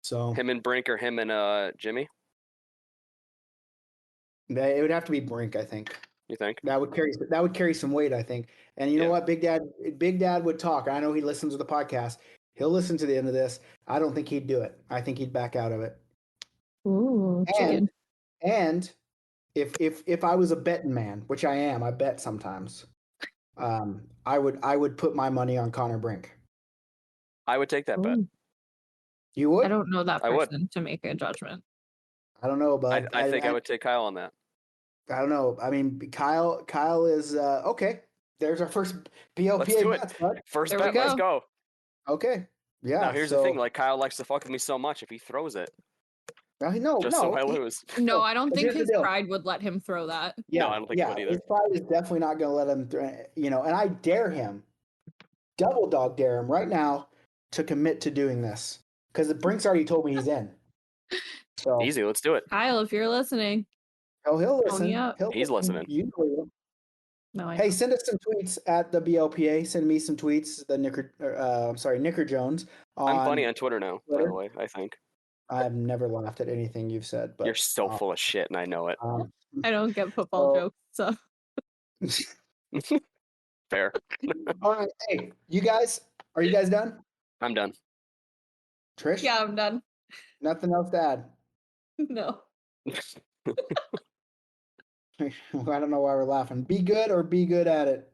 So him and Brink or him and Jimmy? It would have to be Brink, I think. You think? That would carry some weight, I think. And you know what? Big Dad would talk. I know he listens to the podcast. He'll listen to the end of this. I don't think he'd do it. I think he'd back out of it. Ooh, and if I was a betting man, which I am, I bet sometimes. I would put my money on Connor Brink. I would take that bet. You would? I don't know that person to make a judgment. I don't know, but I think I would take Kyle on that. I don't know. I mean, Kyle is okay. There's our first BLPA. Let's do it. First bet. Let's go. Okay. Yeah. Now here's the thing. Like Kyle likes to fuck with me so much. If he throws it, so I lose. No, I don't think his pride would let him throw that. Yeah, no, I don't think he would either. His pride is definitely not going to let him. And I dare him, double dog dare him right now to commit to doing this because the Brink's already told me he's in. So easy. Let's do it. Kyle, if you're listening. Oh, he'll listen. He's listening. No, hey, send us some tweets at the BLPA. Send me some tweets. The Nicker Jones. I'm funny on Twitter now, by the way, I think. I've never laughed at anything you've said, but you're so full of shit, and I know it. I don't get football jokes, so. Fair. All right, hey, you guys, are you guys done? I'm done. Trish? Yeah, I'm done. Nothing else to add? No. I don't know why we're laughing. Be good or be good at it.